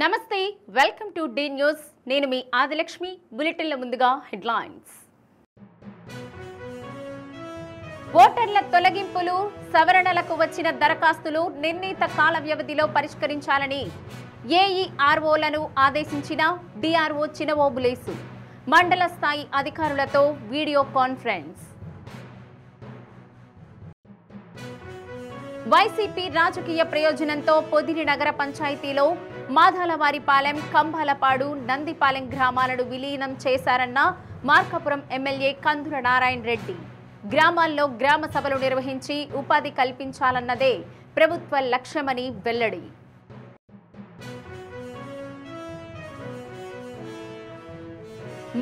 నమస్తే welcome to D news నేను మీ ఆదిలక్ష్మి బులెటిన్ల ముందుగా హెడ్లైన్స్ ఓటర్ల తొలగింపులు సవరణలకు వచ్చిన దరఖాస్తులు నిర్ణీత కాల వ్యవధిలో పరిష్కరించాలని ఏఈఆర్ఓలను ఆదేశించిన డిఆర్ఓ చినవోబులేసు మండల స్థాయి అధికారులతో వీడియో కాన్ఫరెన్స్ వైసీపీ రాజకీయ ప్రయోజనంతో పొదిలి నగర పంచాయతీలో మాధాలవారిపాలెం కంభాలపాడు నందిపాలెం గ్రామాలను విలీనం చేశారన్న మార్కాపురం ఎమ్మెల్యే కందుల నారాయణ రెడ్డి గ్రామాల్లో గ్రామ సభలు నిర్వహించి ఉపాధి కల్పించాలన్నదే ప్రభుత్వ లక్ష్యమని వెల్లడి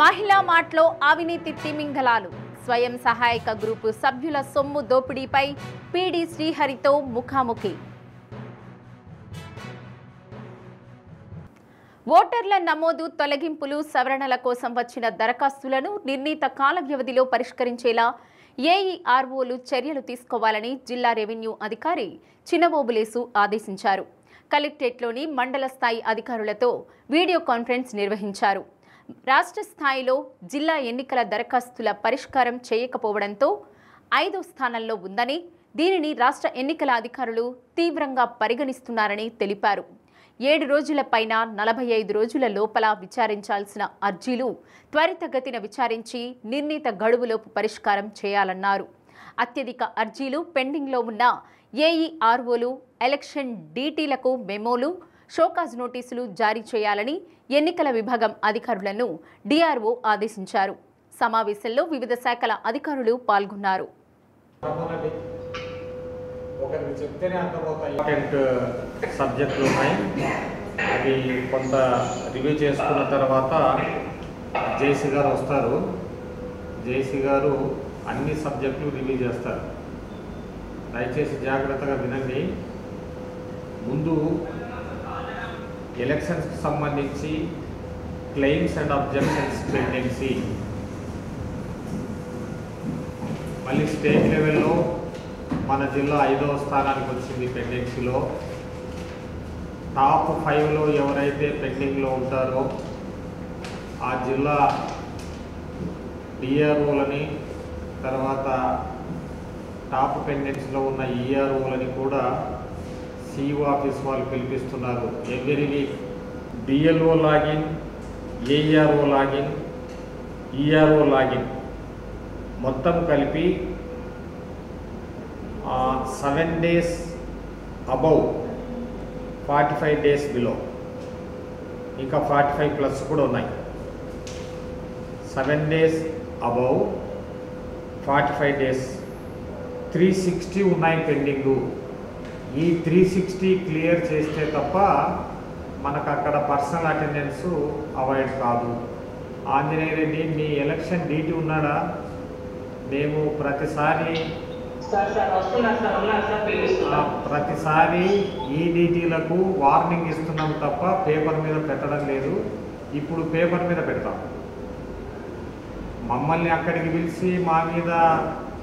మహిళా మార్ట్లో అవినీతి తిమింగలాలు స్వయం సహాయక గ్రూపు సభ్యుల సొమ్ము దోపిడీపై పీడీ శ్రీహరితో ముఖాముఖి ఓటర్ల నమోదు తొలగింపులు సవరణల కోసం వచ్చిన దరఖాస్తులను నిర్ణీత కాల వ్యవధిలో పరిష్కరించేలా ఏఈఆర్ఓలు చర్యలు తీసుకోవాలని జిల్లా రెవెన్యూ అధికారి చినవోబులేసు ఆదేశించారు. కలెక్టరేట్లోని మండల స్థాయి అధికారులతో వీడియో కాన్ఫరెన్స్ నిర్వహించారు. రాష్ట్ర స్థాయిలో జిల్లా ఎన్నికల దరఖాస్తుల పరిష్కారం చేయకపోవడంతో 5వ స్థానంలో ఉందని, దీనిని రాష్ట్ర ఎన్నికల అధికారులు తీవ్రంగా పరిగణిస్తున్నారని తెలిపారు. 7 రోజుల పైన 45 రోజుల లోపల విచారించాల్సిన అర్జీలు త్వరితగతిన విచారించి నిర్ణీత గడువులోపు పరిష్కారం చేయాలన్నారు. అత్యధిక అర్జీలు పెండింగ్లో ఉన్న ఏఈఆర్ఓలు, ఎలక్షన్ డీటీలకు మెమోలు, షోకాజ్ నోటీసులు జారీ చేయాలని ఎన్నికల విభాగం అధికారులను డిఆర్ఓ ఆదేశించారు. సమావేశంలో వివిధ శాఖల అధికారులు పాల్గొన్నారు. సబ్జెక్టులు ఉన్నాయి, అవి కొంత రివ్యూ చేసుకున్న తర్వాత జేసీ గారు వస్తారు. జేసీ గారు అన్ని సబ్జెక్టులు రివ్యూ చేస్తారు. దయచేసి జాగ్రత్తగా వినండి. ముందు ఎలక్షన్స్కి సంబంధించి క్లెయిమ్స్ అండ్ అబ్జెక్షన్స్ పెండెన్సీ, మళ్ళీ స్టేట్ లెవెల్లో మన జిల్లా 5వ స్థానానికి వచ్చింది పెండెన్సీలో. టాప్ 5లో ఎవరైతే పెండింగ్లో ఉంటారో ఆ జిల్లా డిఆర్ఓలని, తర్వాత టాప్ పెండెన్సీలో ఉన్న ఈఆర్ఓలని కూడా సిఇఓ ఆఫీస్ వాళ్ళు పిలిపిస్తున్నారు. Every week BLO login, AERO login, ERO login మొత్తం కలిపి 7 days అబౌవ్, 45 days బిలో, ఇంకా 45+ కూడా ఉన్నాయి. 7 days అబౌవ్, 45 days, 360 ఉన్నాయి పెండింగు. ఈ 360 క్లియర్ చేస్తే తప్ప మనకు అక్కడ పర్సనల్ అటెండెన్స్ అవాయిడ్ కాదు. ఆంజనేయ రెడ్డి, మీ ఎలక్షన్ డ్యూటీ ఉన్నాడా? మేము ప్రతిసారి ఈ డీటీలకు వార్నింగ్ ఇస్తున్నాం తప్ప పేపర్ మీద పెట్టడం లేదు. ఇప్పుడు పేపర్ మీద పెడతాం. మమ్మల్ని అక్కడికి పిలిచి మా మీద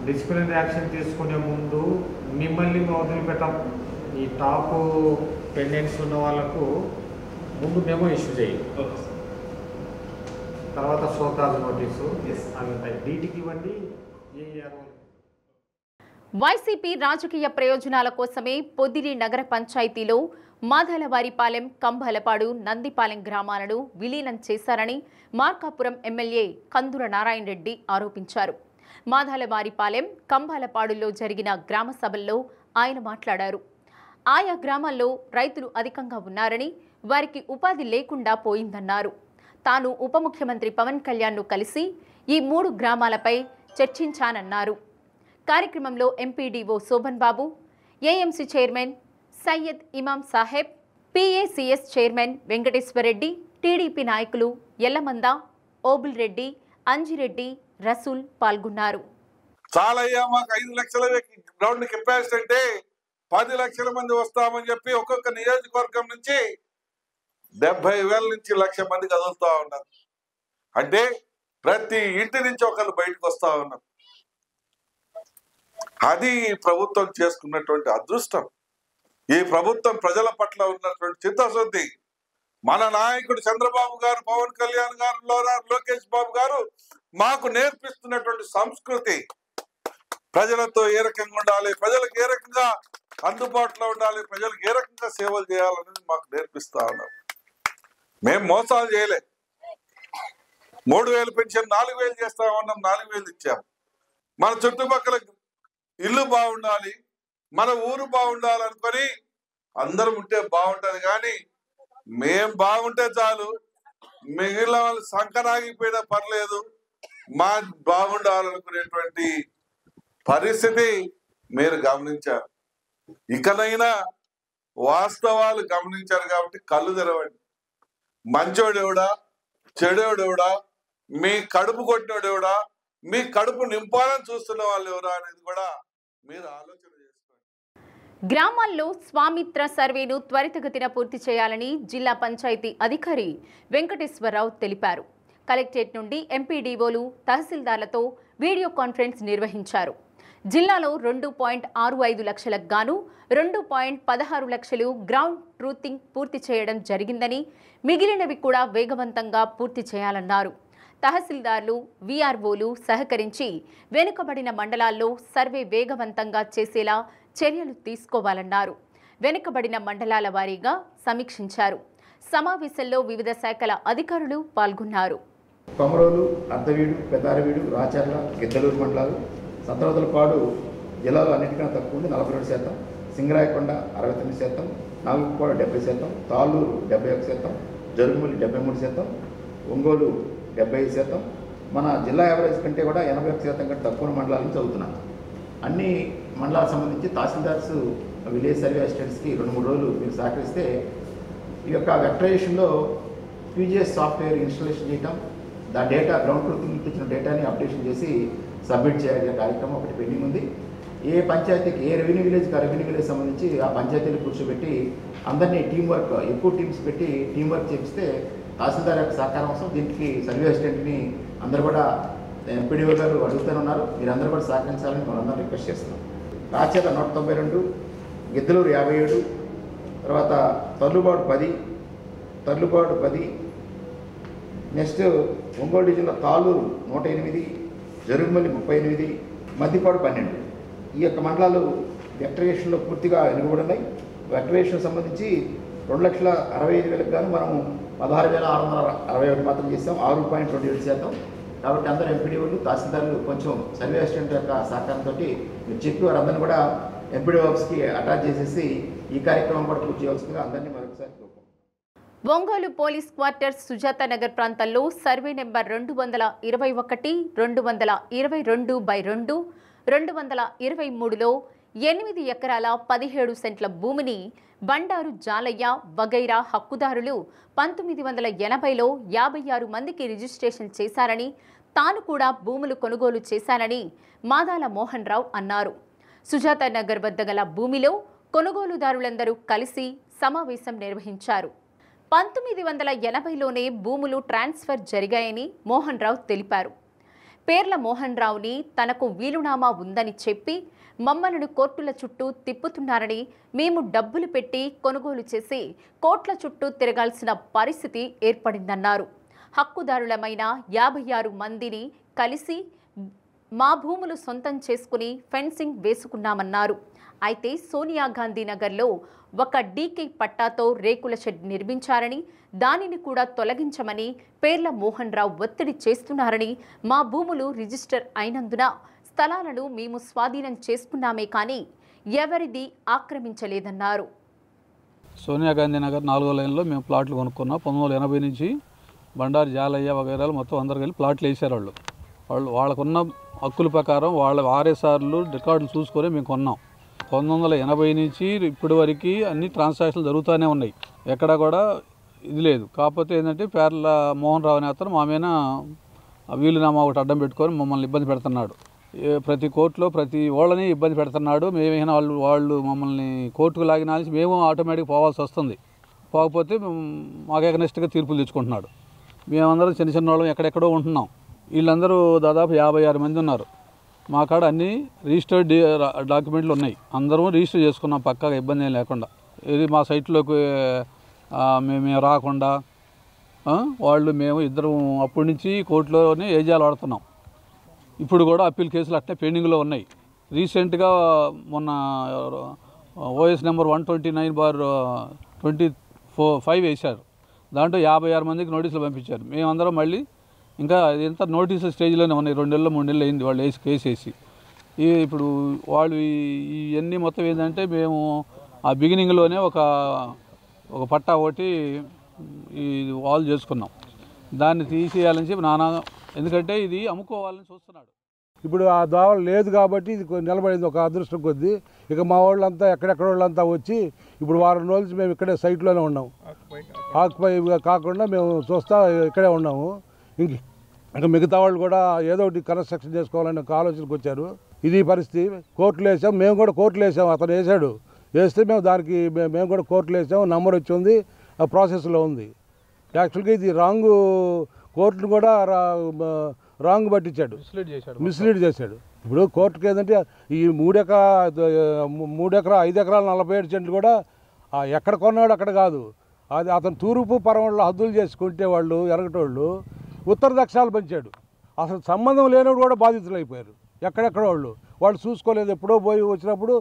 డిసిప్లినరీ యాక్షన్ తీసుకునే ముందు మిమ్మల్ని వదిలిపెట్టాం. ఈ టాప్ పెండెన్స్ ఉన్న వాళ్ళకు ముందు మేము ఇష్యూ చేయాలి, తర్వాత షోకాజ్ నోటీసు అవి ఉంటాయి. డీటీకి ఇవ్వండి. వైసీపీ రాజకీయ ప్రయోజనాల కోసమే పొదిలి నగర పంచాయతీలో మాధాలవారిపాలెం, కంభాలపాడు, నందిపాలెం గ్రామాలను విలీనం చేశారని మార్కాపురం ఎమ్మెల్యే కందుల నారాయణ రెడ్డి ఆరోపించారు. మాధాలవారిపాలెం, కంభాలపాడులో జరిగిన గ్రామ సభల్లో ఆయన మాట్లాడారు. ఆయా గ్రామాల్లో రైతులు అధికంగా ఉన్నారని, వారికి ఉపాధి లేకుండా పోయిందన్నారు. తాను ఉప ముఖ్యమంత్రి పవన్ కళ్యాణ్ను కలిసి ఈ 3 గ్రామాలపై చర్చించానన్నారు. కార్యక్రమంలో MPDO Shobhan Babu, AMC chairman Syed Imam Saheb, PACS chairman Venkateswara Reddy, TDP నాయకులు ఎల్లమంద, ఓబుల్ రెడ్డి, అంజిరెడ్డి, రసూల్ పాల్గొన్నారు. చాలా మాకు 5 లక్షల గ్రౌండ్ కెపాసిటీ అంటే 10 లక్షల మంది వస్తామని చెప్పి ఒక్కొక్క నియోజకవర్గం నుంచి 70,000 నుంచి 1,00,000 మంది కదులుతా ఉన్నారు. అంటే ప్రతి ఇంటి నుంచి ఒకళ్ళు బయటకు వస్తా ఉన్నారు. అది ప్రభుత్వం చేసుకున్నటువంటి అదృష్టం. ఈ ప్రభుత్వం ప్రజల పట్ల ఉన్నటువంటి చిత్తశుద్ధి, మన నాయకుడు చంద్రబాబు గారు, పవన్ కళ్యాణ్ గారు, లోకేష్ బాబు గారు మాకు నేర్పిస్తున్నటువంటి సంస్కృతి, ప్రజలతో ఏ రకంగా ఉండాలి, ప్రజలకు ఏ రకంగా అందుబాటులో ఉండాలి, ప్రజలకు ఏ రకంగా సేవలు చేయాలనేది మాకు నేర్పిస్తా ఉన్నారు. మేము మోసాలు చేయలే. 3000 పెన్షన్ 4000 చేస్తామన్నాం, 4000 ఇచ్చాము. మన చుట్టుపక్కల ఇల్లు బాగుండాలి, మన ఊరు బాగుండాలనుకొని అందరం ఉంటే బాగుంటది. కానీ మేం బాగుంటే చాలు, మిగిలిన వాళ్ళు సంకరాగిపోయినా పర్లేదు, మా బాగుండాలనుకునేటువంటి పరిస్థితి మీరు గమనించారు. ఇకనైనా వాస్తవాలు గమనించారు కాబట్టి కళ్ళు తెరవండి. మంచోడెవడా, చెడోడెవడా, మీ కడుపు కొట్టినోడెవడా, మీ కడుపు నింపాలని చూస్తున్న వాళ్ళు ఎవరా అనేది కూడా మీరు ఆలోచన చేసుకోండి. గ్రామాల్లో స్వామిత్ర సర్వేను త్వరితగతిన పూర్తి చేయాలని జిల్లా పంచాయతీ అధికారి వెంకటేశ్వరరావు తెలిపారు. కలెక్టరేట్ నుండి ఎంపీడీఓలు, తహసీల్దార్లతో వీడియో కాన్ఫరెన్స్ నిర్వహించారు. జిల్లాలో 2.65 లక్షలకు గాను 2.16 లక్షలు గ్రౌండ్ ట్రూతింగ్ పూర్తి చేయడం జరిగిందని, మిగిలినవి కూడా వేగవంతంగా పూర్తి చేయాలన్నారు. తహసీల్దార్లు, వీఆర్ఓలు సహకరించి వెనుకబడిన మండలాల్లో సర్వే వేగవంతంగా చేసేలా చర్యలు తీసుకోవాలన్నారు. వెనుకబడిన మండలాల వారీగా సమీక్షించారు. సమావేశంలో వివిధ శాఖల అధికారులు పాల్గొన్నారు. కొమరోలు, అర్ధవీడు, పెదారవీడు, రాచర్ల, గిద్దలూరు మండలాలు, సత్రవదలపాడు జిల్లాలో అన్నిటికన్నా తక్కువ ఉంది 42%, సింగరాయకొండ 69%, నాగుపాడు 70%, తాళ్ళూరు 71%, జరుగుమల్లి 73%, ఒంగోలు 75%. మన జిల్లా యావరేజ్ కంటే కూడా 81% కంటే తక్కువ మండలాలను చదువుతున్నాం. అన్ని మండలాలకు సంబంధించి తహసీల్దార్స్, విలేజ్ సర్వే అసిస్టెంట్స్కి 2-3 రోజులు మీరు సహకరిస్తే ఈ యొక్క వెక్టరైజేషన్లో పీజీఎస్ సాఫ్ట్వేర్ ఇన్స్టాలేషన్ చేయటం, దా డేటా గ్రౌండ్ ట్రూతింగ్ ఇచ్చిన డేటాని అప్డేషన్ చేసి సబ్మిట్ చేయాలనే కార్యక్రమం ఒకటి పెండింగ్ ఉంది. ఏ పంచాయతీకి, ఏ రెవెన్యూ విలేజ్కి ఆ రెవెన్యూ విలేజ్ సంబంధించి ఆ పంచాయతీలు కూర్చోబెట్టి అందరినీ టీం వర్క్, ఎక్కువ టీమ్స్ పెట్టి టీం వర్క్ చేపిస్తే తహసీల్దార్ యొక్క సహకారం అవసరం. దీనికి సర్వే అసిస్టెంట్ని అందరూ కూడా ఎంపీడీఓ గారు అడుగుతూనే ఉన్నారు. మీరందరూ కూడా సహకరించాలని మనందరం రిక్వెస్ట్ చేస్తున్నాం. రాచర్ల 192, గిద్దలూరు 57, తర్వాత తర్లుబాడు 10, నెక్స్ట్ ఒంగోలు డివిజన్లో తాళ్ళూరు 108, జరుగుమల్లి 38, మద్దిపాడు 12. ఈ యొక్క మండలాలు వెక్టరేషన్లో పూర్తిగా వెనుకబడి ఉన్నాయి. వెక్టరేషన్ సంబంధించి 2,65,000 గాను మనం 16,661 మాత్రం చేస్తాం, 6.27%. కాబట్టి అందరూ ఎంపీడీఓలు, తహసీల్దార్లు కొంచెం సర్వే అసిస్టెంట్ యొక్క సహకారంతో మీరు చెప్పి వారందరినీ కూడా ఎంపీడీఓ ఆఫీస్కి అటాచ్ చేసేసి ఈ కార్యక్రమం కూడా పూర్తి చేయాల్సిందిగా అందరినీ మరొకసారి కోరుకుంటున్నాం. ఒంగోలు పోలీస్ క్వార్టర్స్ సుజాత నగర్ ప్రాంతంలో సర్వే నెంబర్ 221, 222/2, 223లో 8 ఎకరాల 17 సెంట్ల భూమిని బండారు జాలయ్య వగైరా హక్కుదారులు 1980లో 56 మందికి రిజిస్ట్రేషన్ చేశారని, తాను కూడా భూములు కొనుగోలు చేశానని మాదాల మోహన్ రావు అన్నారు. సుజాత నగర్ వద్ద గల భూమిలో కొనుగోలుదారులందరూ కలిసి సమావేశం నిర్వహించారు. 1980లోనే భూములు ట్రాన్స్ఫర్ జరిగాయని మోహన్ రావు తెలిపారు. పేర్ల మోహన్ రావుని తనకు వీలునామా ఉందని చెప్పి మమ్మలను కోర్టుల చుట్టూ తిప్పుతున్నారని, మేము డబ్బులు పెట్టి కొనుగోలు చేసి కోట్ల చుట్టూ తిరగాల్సిన పరిస్థితి ఏర్పడిందన్నారు. హక్కుదారులమైన 56 మందిని కలిసి మా భూములు సొంతం చేసుకుని ఫెన్సింగ్ వేసుకున్నామన్నారు. అయితే సోనియా గాంధీ నగర్లో ఒక డీకే పట్టాతో రేకుల షెడ్ నిర్మించారని, దానిని కూడా తొలగించమని పేర్ల మోహన్ రావు ఒత్తిడి చేస్తున్నారని, మా భూములు రిజిస్టర్ అయినందున స్థలాలను మేము స్వాధీనం చేసుకున్నామే కానీ ఎవరిది ఆక్రమించలేదన్నారు. సోనియా గాంధీ నగర్ 4వ లైన్లో మేము ప్లాట్లు కొనుక్కున్నాం. 1980 నుంచి బండారు జాలయ్య వగైరాలు మొత్తం అందరు కలిసి ప్లాట్లు వేసారు. వాళ్ళకున్న హక్కుల ప్రకారం వాళ్ళ ఆర్ఎస్ఆర్లు రికార్డులు చూసుకొని మేము కొన్నాం. 1980 నుంచి ఇప్పటి వరకు అన్ని ట్రాన్సాక్షన్లు జరుగుతూనే ఉన్నాయి, ఎక్కడ కూడా ఇది లేదు. కాకపోతే ఏంటంటే పేర్ల మోహన్ రావు అనే అతను మా మీద వీలునామా ఒకటి అడ్డం పెట్టుకొని మమ్మల్ని ఇబ్బంది పెడుతున్నాడు. ప్రతి కోర్టులో ప్రతి వాళ్ళని ఇబ్బంది పెడుతున్నాడు. మేమైనా వాళ్ళు మమ్మల్ని కోర్టుకు లాగినా మేము ఆటోమేటిక్ పోవాల్సి వస్తుంది. పోకపోతే మాకు ఎగనెస్ట్గా తీర్పులు తెచ్చుకుంటున్నాడు. మేమందరం చిన్న చిన్న వాళ్ళం ఎక్కడెక్కడో ఉంటున్నాం. వీళ్ళందరూ దాదాపు 56 మంది ఉన్నారు. మా కాడ అన్ని రిజిస్టర్డ్ డాక్యుమెంట్లు ఉన్నాయి. అందరూ రిజిస్టర్ చేసుకున్నాం పక్కాగా, ఇబ్బంది ఏం లేకుండా. ఇది మా సైట్లోకి మేము రాకుండా వాళ్ళు మేము ఇద్దరం అప్పటి నుంచి కోర్టులోనే ఏజాలు ఆడుతున్నాం. ఇప్పుడు కూడా అప్పీల్ కేసులు అట్నే పెండింగ్లో ఉన్నాయి. రీసెంట్గా మొన్న ఓఎస్ నెంబర్ 129/25 వేశారు. దాంట్లో 56 మందికి నోటీసులు పంపించారు. మేమందరం మళ్ళీ ఇంకా ఎంత నోటీసు స్టేజ్లోనే ఉన్నాయి. 2 నెలలు 3 నెలలు అయింది వాళ్ళు కేసు వేసి. ఇప్పుడు వాళ్ళు ఇవన్నీ మొత్తం ఏంటంటే మేము ఆ బిగినింగ్లోనే ఒక పట్టా ఒకటి ఈ వాళ్ళు చేసుకున్నాం. దాన్ని తీసేయాలని చెప్పి ఎందుకంటే ఇది అమ్ముకోవాలని చూస్తున్నాడు. ఇప్పుడు ఆ దోవ లేదు కాబట్టి ఇది నిలబడింది ఒక అదృష్టం కొద్దీ. ఇక మా వాళ్ళంతా ఎక్కడెక్కడ వాళ్ళంతా వచ్చి ఇప్పుడు వారం రోజులు మేము ఇక్కడే సైట్లోనే ఉన్నాము. ఆక్యుపై కాకుండా మేము చూస్తా ఇక్కడే ఉన్నాము. ఇంకా మిగతా వాళ్ళు కూడా ఏదో ఒకటి కన్స్ట్రక్షన్ చేసుకోవాలని ఒక ఆలోచనకు వచ్చారు. ఇది పరిస్థితి. కోర్టులు వేసాం, మేము కూడా కోర్టులు వేసాం. అతను వేస్తే మేము కూడా కోర్టులు వేసాం. నంబర్ వచ్చింది, ఆ ప్రాసెస్లో ఉంది. యాక్చువల్గా ఇది కోర్టును కూడా రాంగ్ పట్టించాడు, మిస్లీడ్ చేశాడు. ఇప్పుడు కోర్టుకి ఏంటంటే ఈ 3 ఎకరా 5 ఎకరాలు 47 సెంట్లు కూడా ఎక్కడ కొన్నాడు అక్కడ కాదు. అది అతను తూర్పు పరమలో హద్దులు చేసుకుంటే వాళ్ళు ఎరగటోళ్ళు ఉత్తర దక్షిణాలు పంచాడు. అసలు సంబంధం లేనివాడు కూడా బాధితులు అయిపోయారు. ఎక్కడెక్కడ వాళ్ళు చూసుకోలేదు. ఎప్పుడో పోయి వచ్చినప్పుడు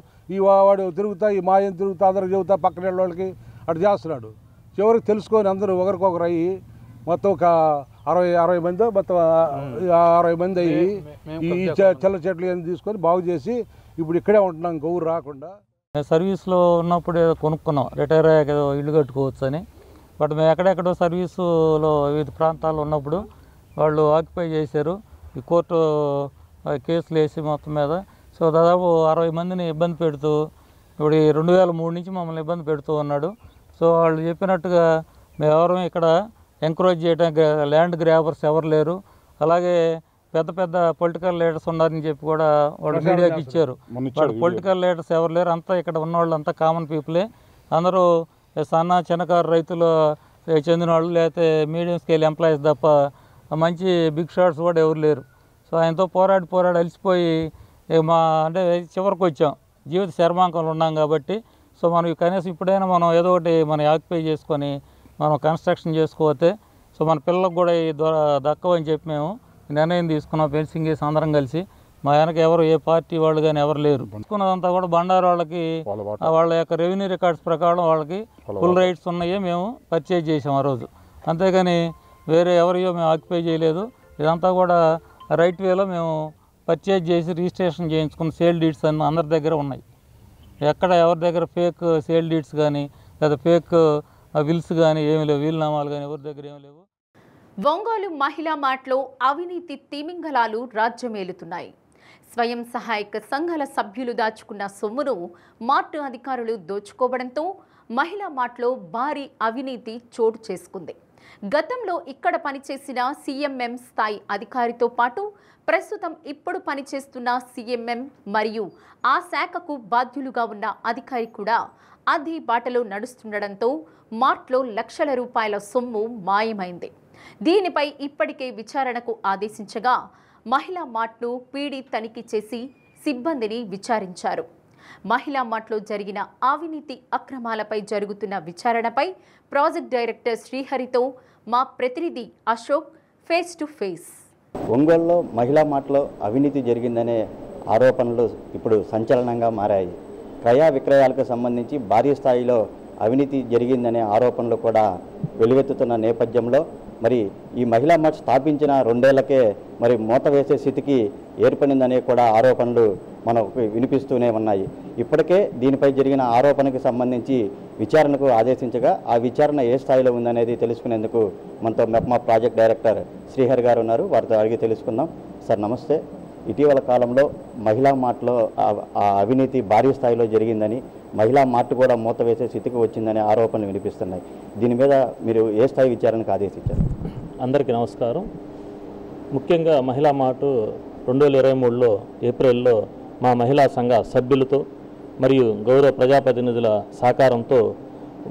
వాడు తిరుగుతా, ఈ మాయం తిరుగుతా, అందరికి చెబుతా, పక్కన వాళ్ళకి అటు చేస్తున్నాడు. చివరికి తెలుసుకొని అందరూ ఒకరికొకరు అయ్యి మొత్తం ఒక 60 మంది మొత్తం 60 మంది అయ్యి ఈ చెల్ల చెట్లు ఏం తీసుకొని బాగు చేసి ఇప్పుడు ఇక్కడే ఉంటున్నాం, ఇంకా ఊరు రాకుండా. సర్వీస్లో ఉన్నప్పుడు కొనుక్కున్నాం, రిటైర్ అయ్యాక ఇల్లు కట్టుకోవచ్చు అని. బట్ మేము ఎక్కడెక్కడో సర్వీసులో వివిధ ప్రాంతాల్లో ఉన్నప్పుడు వాళ్ళు ఆక్యుపై చేశారు. ఈ కోర్టు కేసులు వేసి మొత్తం మీద సో దాదాపు 60 మందిని ఇబ్బంది పెడుతూ ఇప్పుడు 2003 నుంచి మమ్మల్ని ఇబ్బంది పెడుతూ ఉన్నాడు. సో వాళ్ళు చెప్పినట్టుగా మేము ఎవరు ఇక్కడ ఎంకరేజ్ చేయడానికి ల్యాండ్ గ్రాబర్స్ ఎవరు లేరు. అలాగే పెద్ద పెద్ద పొలిటికల్ లీడర్స్ ఉన్నారని చెప్పి కూడా వాళ్ళు మీడియాకి ఇచ్చారు. వాళ్ళు పొలిటికల్ లీడర్స్ ఎవరు లేరు, అంతా ఇక్కడ ఉన్న వాళ్ళు అంతా కామన్ పీపులే. అందరూ సన్న చిన్నకారు రైతులు చెందిన వాళ్ళు, లేకపోతే మీడియం స్కేల్ ఎంప్లాయీస్ తప్ప మంచి బిగ్ షాట్స్ కూడా ఎవరు లేరు. సో ఆయనతో పోరాడి అలసిపోయి అంటే చివరికి వచ్చాం. జీవిత శర్మాంకంలో ఉన్నాం కాబట్టి సో మనం కనీసం ఇప్పుడైనా మనం ఏదో ఒకటి మనం ఆక్యుపై చేసుకొని మనం కన్స్ట్రక్షన్ చేసుకోతే సో మన పిల్లలకు కూడా ఈ దక్కవని చెప్పి మేము నిర్ణయం తీసుకున్నాం. ఫెన్సింగ్ వేసి అందరం కలిసి. మా వెనక ఎవరు ఏ పార్టీ వాళ్ళు కానీ ఎవరు లేరు. తీసుకున్నదంతా కూడా బండారు వాళ్ళకి వాళ్ళ యొక్క రెవెన్యూ రికార్డ్స్ ప్రకారం వాళ్ళకి ఫుల్ రైట్స్ ఉన్నాయే మేము పర్చేజ్ చేసాం ఆ రోజు. అంతేగాని వేరే ఎవరియో మేము ఆక్యుపై చేయలేదు. ఇదంతా కూడా రైట్ వేలో మేము పర్చేజ్ చేసి రిజిస్ట్రేషన్ చేయించుకున్న సేల్ డీడ్స్ అన్నీ అందరి దగ్గర ఉన్నాయి. ఎక్కడ ఎవరి దగ్గర ఫేక్ సేల్ డీడ్స్ కానీ లేదా ఫేక్ విల్స్ కానీ ఏమీ లేవు, వీలునామాలు కానీ ఎవరి దగ్గర ఏమీ లేవు. ఒంగోలు మహిళా మార్ట్లో అవినీతి తిమింగలాలు రాజ్యమేలుతున్నాయి. స్వయం సహాయక సంఘాల సభ్యులు దాచుకున్న సొమ్మును మార్ట్ అధికారులు దోచుకోవడంతో మహిళా మార్ట్లో భారీ అవినీతి చోటు చేసుకుంది. గతంలో ఇక్కడ పనిచేసిన సిఎంఎం స్థాయి అధికారితో పాటు ప్రస్తుతం ఇప్పుడు పనిచేస్తున్న సిఎంఎం మరియు ఆ శాఖకు బాధ్యులుగా ఉన్న అధికారి కూడా అదే బాటలో నడుస్తుండడంతో మార్ట్లో లక్షల రూపాయల సొమ్ము మాయమైంది. దీనిపై ఇప్పటికే విచారణకు ఆదేశించగా మహిళా మార్ట్ను పీడీ తనిఖీ చేసి సిబ్బందిని విచారించారు. మహిళా మార్ట్లో జరిగిన అవినీతి అక్రమాలపై జరుగుతున్న విచారణపై ప్రాజెక్ట్ డైరెక్టర్ శ్రీహరితో మా ప్రతినిధి అశోక్ ఫేస్ టు ఫేస్. ఒంగోలులో మహిళా మార్ట్లో అవినీతి జరిగిందనే ఆరోపణలు ఇప్పుడు సంచలనంగా మారాయి. క్రయ విక్రయాలకు సంబంధించి భారీ స్థాయిలో అవినీతి జరిగిందనే ఆరోపణలు కూడా వెలువెత్తుతున్న నేపథ్యంలో మరి ఈ మహిళా మార్ట్ స్థాపించిన 2 ఏళ్లకే మరి మూత వేసే స్థితికి ఏర్పడిందనే కూడా ఆరోపణలు మనకు వినిపిస్తూనే ఉన్నాయి. ఇప్పటికే దీనిపై జరిగిన ఆరోపణకు సంబంధించి విచారణకు ఆదేశించగా ఆ విచారణ ఏ స్థాయిలో ఉందనేది తెలుసుకునేందుకు మనతో మెప్మా ప్రాజెక్ట్ డైరెక్టర్ శ్రీహరి గారు ఉన్నారు. వారితో అడిగి తెలుసుకుందాం. సార్ నమస్తే. ఇటీవల కాలంలో మహిళా మార్ట్లో ఆ అవినీతి భారీ స్థాయిలో జరిగిందని, మహిళా మార్ట్ కూడా మూత వేసే స్థితికి వచ్చిందనే ఆరోపణలు వినిపిస్తున్నాయి. దీని మీద మీరు ఏ స్థాయి విచారణకు ఆదేశించారు? అందరికీ నమస్కారం. ముఖ్యంగా మహిళా మార్ట్ 2023లో ఏప్రిల్లో మా మహిళా సంఘ సభ్యులతో మరియు గౌరవ ప్రజాప్రతినిధుల సహకారంతో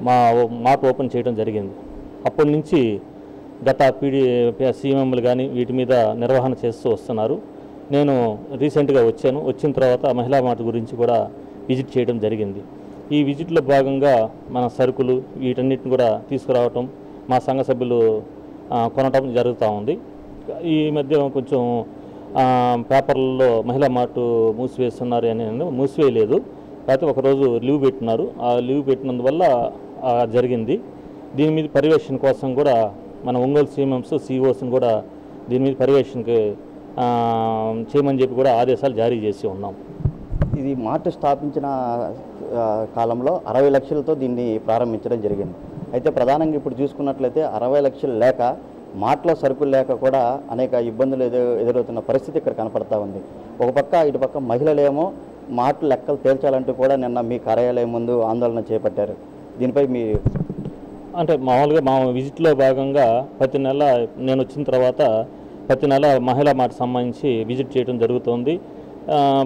మా మార్ట్ ఓపెన్ చేయడం జరిగింది. అప్పటి నుంచి గత సీఎంలు కానీ వీటి మీద నిర్వహణ చేస్తూ వస్తున్నారు. నేను రీసెంట్గా వచ్చిన తర్వాత మహిళా మార్ట్ గురించి కూడా విజిట్ చేయడం జరిగింది. ఈ విజిట్లో భాగంగా మన సరుకులు వీటన్నిటిని కూడా తీసుకురావటం మా సంఘ సభ్యులు కొనటం జరుగుతూ ఉంది. ఈ మధ్య కొంచెం పేపర్లలో మహిళా మార్టు మూసివేస్తున్నారు అని మూసివేయలేదు, కాకపోతే ఒకరోజు లీవ్ పెట్టినారు. ఆ లీవ్ పెట్టినందువల్ల జరిగింది. దీని మీద పర్యవేక్షణ కోసం కూడా మన ఒంగోలు సిఎంఎంస్ సిఇఓస్ని కూడా దీని మీద పర్యవేక్షణకి చేయమని చెప్పి కూడా ఆదేశాలు జారీ చేసి ఉన్నాం. ఇది మార్ట్ స్థాపించిన కాలంలో 60 లక్షలతో దీన్ని ప్రారంభించడం జరిగింది. అయితే ప్రధానంగా ఇప్పుడు చూసుకున్నట్లయితే 60 లక్షలు లేక మార్ట్లో సరుకులు లేక కూడా అనేక ఇబ్బందులు ఎదురవుతున్న పరిస్థితి ఇక్కడ కనపడతా ఉంది. ఒక పక్క ఇటుపక్క మహిళలేమో మార్ట్ లెక్కలు తేల్చాలంటూ కూడా నిన్న మీ కార్యాలయం ముందు ఆందోళన చేపట్టారు. దీనిపై మీ అంటే మామూలుగా మా విజిట్లో భాగంగా ప్రతి నెల నేను వచ్చిన తర్వాత ప్రతి నెల మహిళా మార్ట్ సంబంధించి విజిట్ చేయడం జరుగుతుంది.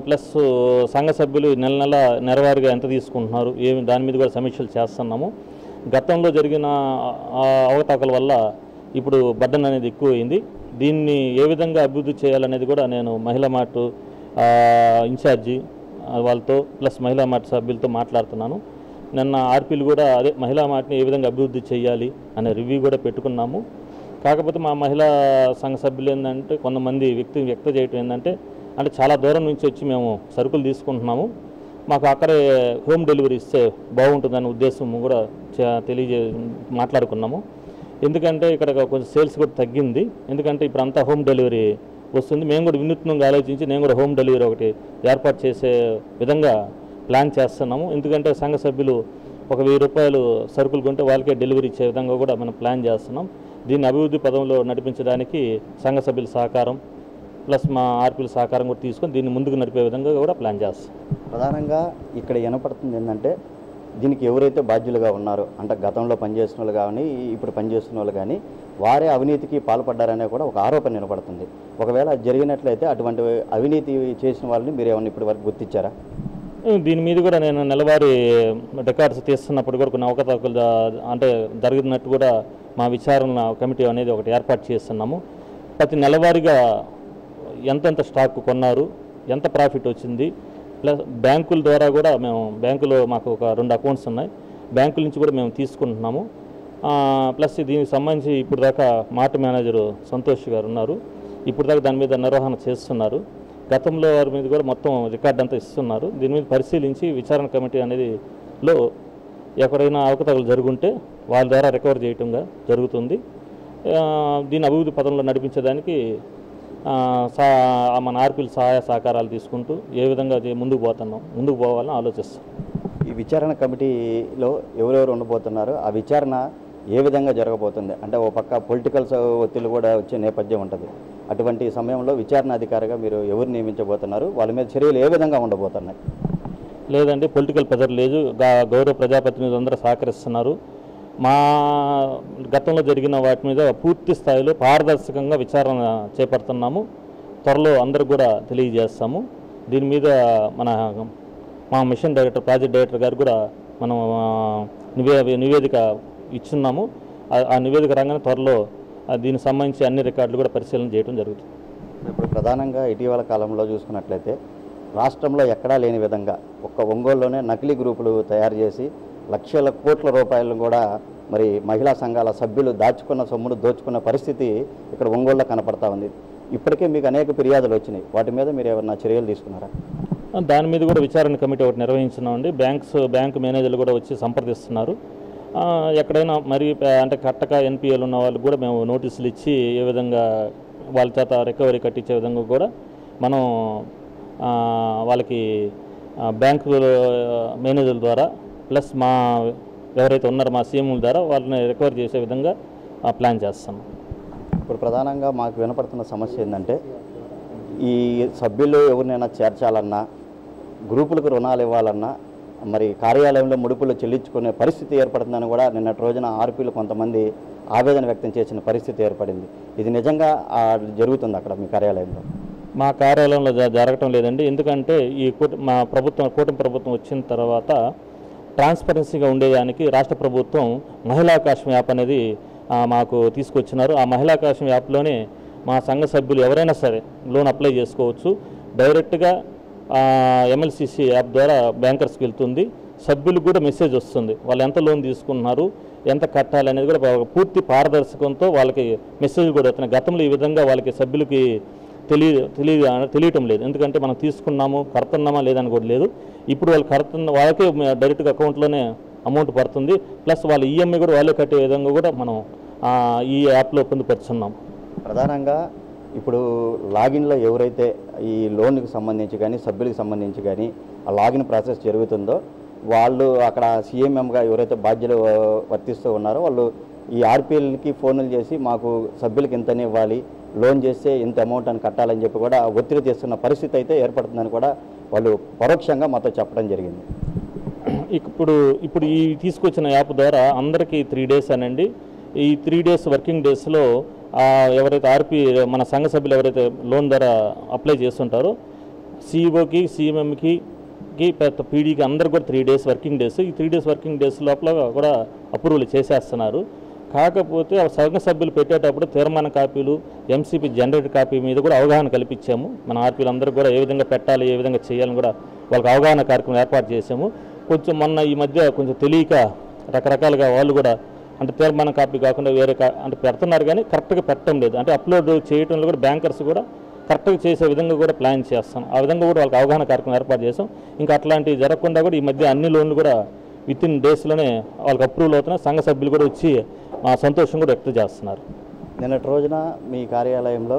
ప్లస్ సంఘ సభ్యులు నెల నెరవారీగా ఎంత తీసుకుంటున్నారు దాని మీద కూడా సమీక్షలు చేస్తున్నాము. గతంలో జరిగిన అవకతవకల వల్ల ఇప్పుడు బర్డన్ అనేది ఎక్కువైంది. దీన్ని ఏ విధంగా అభివృద్ధి చేయాలనేది కూడా నేను మహిళా మార్ట్ ఇన్ఛార్జి వాళ్ళతో ప్లస్ మహిళా మార్ట్ సభ్యులతో మాట్లాడుతున్నాను. నిన్న ఆర్పీలు కూడా అదే మహిళా మార్ట్ని ఏ విధంగా అభివృద్ధి చేయాలి అనే రివ్యూ కూడా పెట్టుకున్నాము. కాకపోతే మా మహిళా సంఘ సభ్యులు ఏంటంటే కొంతమంది వ్యక్తం చేయటం ఏంటంటే చాలా దూరం నుంచి వచ్చి మేము సరుకులు తీసుకుంటున్నాము, మాకు అక్కడే హోమ్ డెలివరీ ఇస్తే బాగుంటుందనే ఉద్దేశం కూడా మాట్లాడుకున్నాము. ఎందుకంటే ఇక్కడ కొంచెం సేల్స్ కూడా తగ్గింది. ఎందుకంటే ఇప్పుడు అంతా హోమ్ డెలివరీ వస్తుంది. మేము కూడా వినూత్నంగా ఆలోచించి నేను కూడా హోమ్ డెలివరీ ఒకటి ఏర్పాటు చేసే విధంగా ప్లాన్ చేస్తున్నాము. ఎందుకంటే సంఘ సభ్యులు ఒక 1000 రూపాయలు సరుకులు కొంటే వాళ్ళకే డెలివరీ ఇచ్చే విధంగా కూడా మనం ప్లాన్ చేస్తున్నాం. దీన్ని అభివృద్ధి పదంలో నడిపించడానికి సంఘ సభ్యుల సహకారం ప్లస్ మా ఆర్పీల సహకారం కూడా తీసుకొని దీన్ని ముందుకు నడిపే విధంగా కూడా ప్లాన్ చేస్తాం. ప్రధానంగా ఇక్కడ వినపడుతుంది ఏంటంటే దీనికి ఎవరైతే బాధ్యులుగా ఉన్నారో అంటే గతంలో పనిచేసిన వాళ్ళు కానీ ఇప్పుడు పనిచేస్తున్న వాళ్ళు కానీ వారే అవినీతికి పాల్పడ్డారనే కూడా ఒక ఆరోపణ వినపడుతుంది. ఒకవేళ జరిగినట్లయితే అటువంటి అవినీతి చేసిన వాళ్ళని మీరు ఏమన్నా ఇప్పటి వరకు గుర్తించారా? దీని మీద కూడా నేను నెలవారీ రికార్డ్స్ తీస్తున్నప్పుడు కూడా కొన్ని అవకతవకలు జరిగినట్టు కూడా మా విచారణ కమిటీ అనేది ఒకటి ఏర్పాటు చేస్తున్నాము. ప్రతి నెలవారీగా ఎంతెంత స్టాక్ కొన్నారు, ఎంత ప్రాఫిట్ వచ్చింది, ప్లస్ బ్యాంకుల ద్వారా కూడా మేము బ్యాంకులో మాకు ఒక 2 అకౌంట్స్ ఉన్నాయి, బ్యాంకుల నుంచి కూడా మేము తీసుకుంటున్నాము. ప్లస్ దీనికి సంబంధించి ఇప్పుడు దాకా మార్ట్ మేనేజరు సంతోష్ గారు ఉన్నారు, ఇప్పుడు దాకా దాని మీద నిర్వహణ చేస్తున్నారు. గతంలో వారి మీద కూడా మొత్తం రికార్డ్ అంతా ఇస్తున్నారు. దీని మీద పరిశీలించి విచారణ కమిటీ అనేదిలో ఎక్కడైనా అవకతవకలు జరుగుంటే వాళ్ళ ద్వారా రికవర్ చేయటంగా జరుగుతుంది. దీన్ని అభివృద్ధి పదంలో నడిపించడానికి మన ఆర్పీల సహాయ సహకారాలు తీసుకుంటూ ఏ విధంగా ముందుకు పోవాలని ఆలోచిస్తాం. ఈ విచారణ కమిటీలో ఎవరెవరు ఉండబోతున్నారో ఆ విచారణ ఏ విధంగా జరగబోతుంది అంటే ఓ పక్క పొలిటికల్ ఒత్తిళ్లు కూడా వచ్చే నేపథ్యం ఉంటుంది. అటువంటి సమయంలో విచారణ అధికారిగా మీరు ఎవరు నియమించబోతున్నారు, వాళ్ళ మీద చర్యలు ఏ విధంగా ఉండబోతున్నాయి? లేదండి, పొలిటికల్ ప్రెజర్ లేదు, గౌరవ ప్రజాప్రతినిధులు అందరూ సహకరిస్తున్నారు. మా గతంలో జరిగిన వాటి మీద పూర్తి స్థాయిలో పారదర్శకంగా విచారణ చేపడుతున్నాము. త్వరలో అందరూ కూడా తెలియజేస్తాము. దీని మీద మా మిషన్ డైరెక్టర్ ప్రాజెక్ట్ డైరెక్టర్ గారు కూడా మనం నివేదిక ఇచ్చున్నాము. ఆ నివేదిక రాగానే త్వరలో దీనికి సంబంధించి అన్ని రికార్డులు కూడా పరిశీలన చేయడం జరుగుతుంది. ఇప్పుడు ప్రధానంగా ఇటీవల కాలంలో చూసుకున్నట్లయితే రాష్ట్రంలో ఎక్కడా లేని విధంగా ఒక్క ఒంగోలులోనే నకిలీ గ్రూపులు తయారు చేసి లక్షల కోట్ల రూపాయలను కూడా మరి మహిళా సంఘాల సభ్యులు దాచుకున్న సొమ్మును దోచుకున్న పరిస్థితి ఇక్కడ ఒంగోలులో కనపడతా ఉంది. ఇప్పటికే మీకు అనేక ఫిర్యాదులు వచ్చినాయి, వాటి మీద మీరు ఏమన్నా చర్యలు తీసుకున్నారా? దాని మీద కూడా విచారణ కమిటీ ఒకటి నిర్వహించున్నామండి. బ్యాంకు మేనేజర్లు కూడా వచ్చి సంప్రదిస్తున్నారు. ఎక్కడైనా మరి కట్టక ఎన్పిఎల్ ఉన్న వాళ్ళకి కూడా మేము నోటీసులు ఇచ్చి ఏ విధంగా వాళ్ళ చేత రికవరీ కట్టించే విధంగా కూడా మనం వాళ్ళకి బ్యాంకు మేనేజర్ల ద్వారా ప్లస్ మా ఎవరైతే ఉన్నారో మా సీఎంల ద్వారా వాళ్ళని రికవర్ చేసే విధంగా ప్లాన్ చేస్తాం. ఇప్పుడు ప్రధానంగా మాకు వినపడుతున్న సమస్య ఏంటంటే ఈ సభ్యులు ఎవరినైనా చేర్చాలన్నా గ్రూపులకు రుణాలు ఇవ్వాలన్నా మరి కార్యాలయంలో ముడుపులు చెల్లించుకునే పరిస్థితి ఏర్పడుతుందని కూడా నిన్నటి రోజున ఆర్పీలు కొంతమంది ఆవేదన వ్యక్తం చేసిన పరిస్థితి ఏర్పడింది. ఇది నిజంగా జరుగుతుంది అక్కడ మీ కార్యాలయంలో? మా కార్యాలయంలో జరగటం లేదండి. ఎందుకంటే ఈ మా కూటమి ప్రభుత్వం వచ్చిన తర్వాత ట్రాన్స్పరెన్సీగా ఉండేదానికి రాష్ట్ర ప్రభుత్వం మహిళాకాశం యాప్ అనేది మాకు తీసుకొచ్చినారు. ఆ మహిళాకాశం యాప్లోనే మా సంఘ సభ్యులు ఎవరైనా సరే లోన్ అప్లై చేసుకోవచ్చు. డైరెక్ట్గా MLCC యాప్ ద్వారా బ్యాంకర్స్కి వెళ్తుంది. సభ్యులకు కూడా మెసేజ్ వస్తుంది, వాళ్ళు ఎంత లోన్ తీసుకున్నారు, ఎంత కట్టాలి అనేది కూడా పూర్తి పారదర్శకంతో వాళ్ళకి మెసేజ్ కూడా వస్తున్నాయి. గతంలో ఈ విధంగా వాళ్ళకి సభ్యులకి తెలియటం లేదు, ఎందుకంటే మనం తీసుకున్నాము కడుతున్నామా లేదని కూడా లేదు. ఇప్పుడు వాళ్ళు వాళ్ళకే డైరెక్ట్గా అకౌంట్లోనే అమౌంట్ పడుతుంది, ప్లస్ వాళ్ళ ఈఎంఐ కూడా వాళ్ళే కట్టే విధంగా కూడా మనం ఈ యాప్లో పొందుపరుచున్నాం. ప్రధానంగా ఇప్పుడు లాగిన్లో ఎవరైతే ఈ లోన్కి సంబంధించి కానీ సభ్యులకు సంబంధించి కానీ ఆ లాగిన్ ప్రాసెస్ జరుగుతుందో వాళ్ళు అక్కడ సీఎంఎంగా ఎవరైతే బాధ్యులు వర్తిస్తూ ఉన్నారో వాళ్ళు ఈ ఆర్పిఎల్కి ఫోన్లు చేసి మాకు సభ్యులకు ఇంతనే ఇవ్వాలి, లోన్ చేస్తే ఇంత అమౌంట్ అని కట్టాలని చెప్పి కూడా ఒత్తిడి చేస్తున్న పరిస్థితి అయితే ఏర్పడుతుందని కూడా వాళ్ళు పరోక్షంగా మాతో చెప్పడం జరిగింది. ఇప్పుడు ఈ తీసుకొచ్చిన యాప్ ద్వారా అందరికీ 3 days అనండి. ఈ 3 days వర్కింగ్ డేస్లో ఎవరైతే ఆర్పి మన సంఘ సభ్యులు ఎవరైతే లోన్ ద్వారా అప్లై చేస్తుంటారో సిఇఓకి సిఎంఎంకి పీడీకి అందరు కూడా 3 days వర్కింగ్ డేస్. ఈ 3 days వర్కింగ్ డేస్ లోపల కూడా అప్రూవల్ చేసేస్తున్నారు. కాకపోతే సంఘ సభ్యులు పెట్టేటప్పుడు తీర్మాన కాపీలు, ఎంసీపీ జనరేటర్ కాపీ మీద కూడా అవగాహన కల్పించాము. మన ఆర్పీలు అందరూ కూడా ఏ విధంగా పెట్టాలి, ఏ విధంగా చేయాలని కూడా వాళ్ళకి అవగాహన కార్యక్రమం ఏర్పాటు చేసాము. కొంచెం మొన్న ఈ మధ్య కొంచెం తెలియక రకరకాలుగా వాళ్ళు కూడా అంటే తీర్మాన కాపీ కాకుండా వేరే అంటే పెడుతున్నారు, కానీ కరెక్ట్గా పెట్టడం లేదు. అంటే అప్లోడ్ చేయడంలో కూడా బ్యాంకర్స్ కూడా కరెక్ట్గా చేసే విధంగా కూడా ప్లాన్ చేస్తాం. ఆ విధంగా కూడా వాళ్ళకి అవగాహన కార్యక్రమం ఏర్పాటు చేసాం. ఇంకా అట్లాంటివి జరగకుండా కూడా ఈ మధ్య అన్ని లోన్లు కూడా వితిన్ డేస్లోనే వాళ్ళకి అప్రూవల్ అవుతున్నాయి. సంఘ సభ్యులు కూడా వచ్చి సంతోషం కూడా వ్యక్తం చేస్తున్నారు. నిన్నటి రోజున మీ కార్యాలయంలో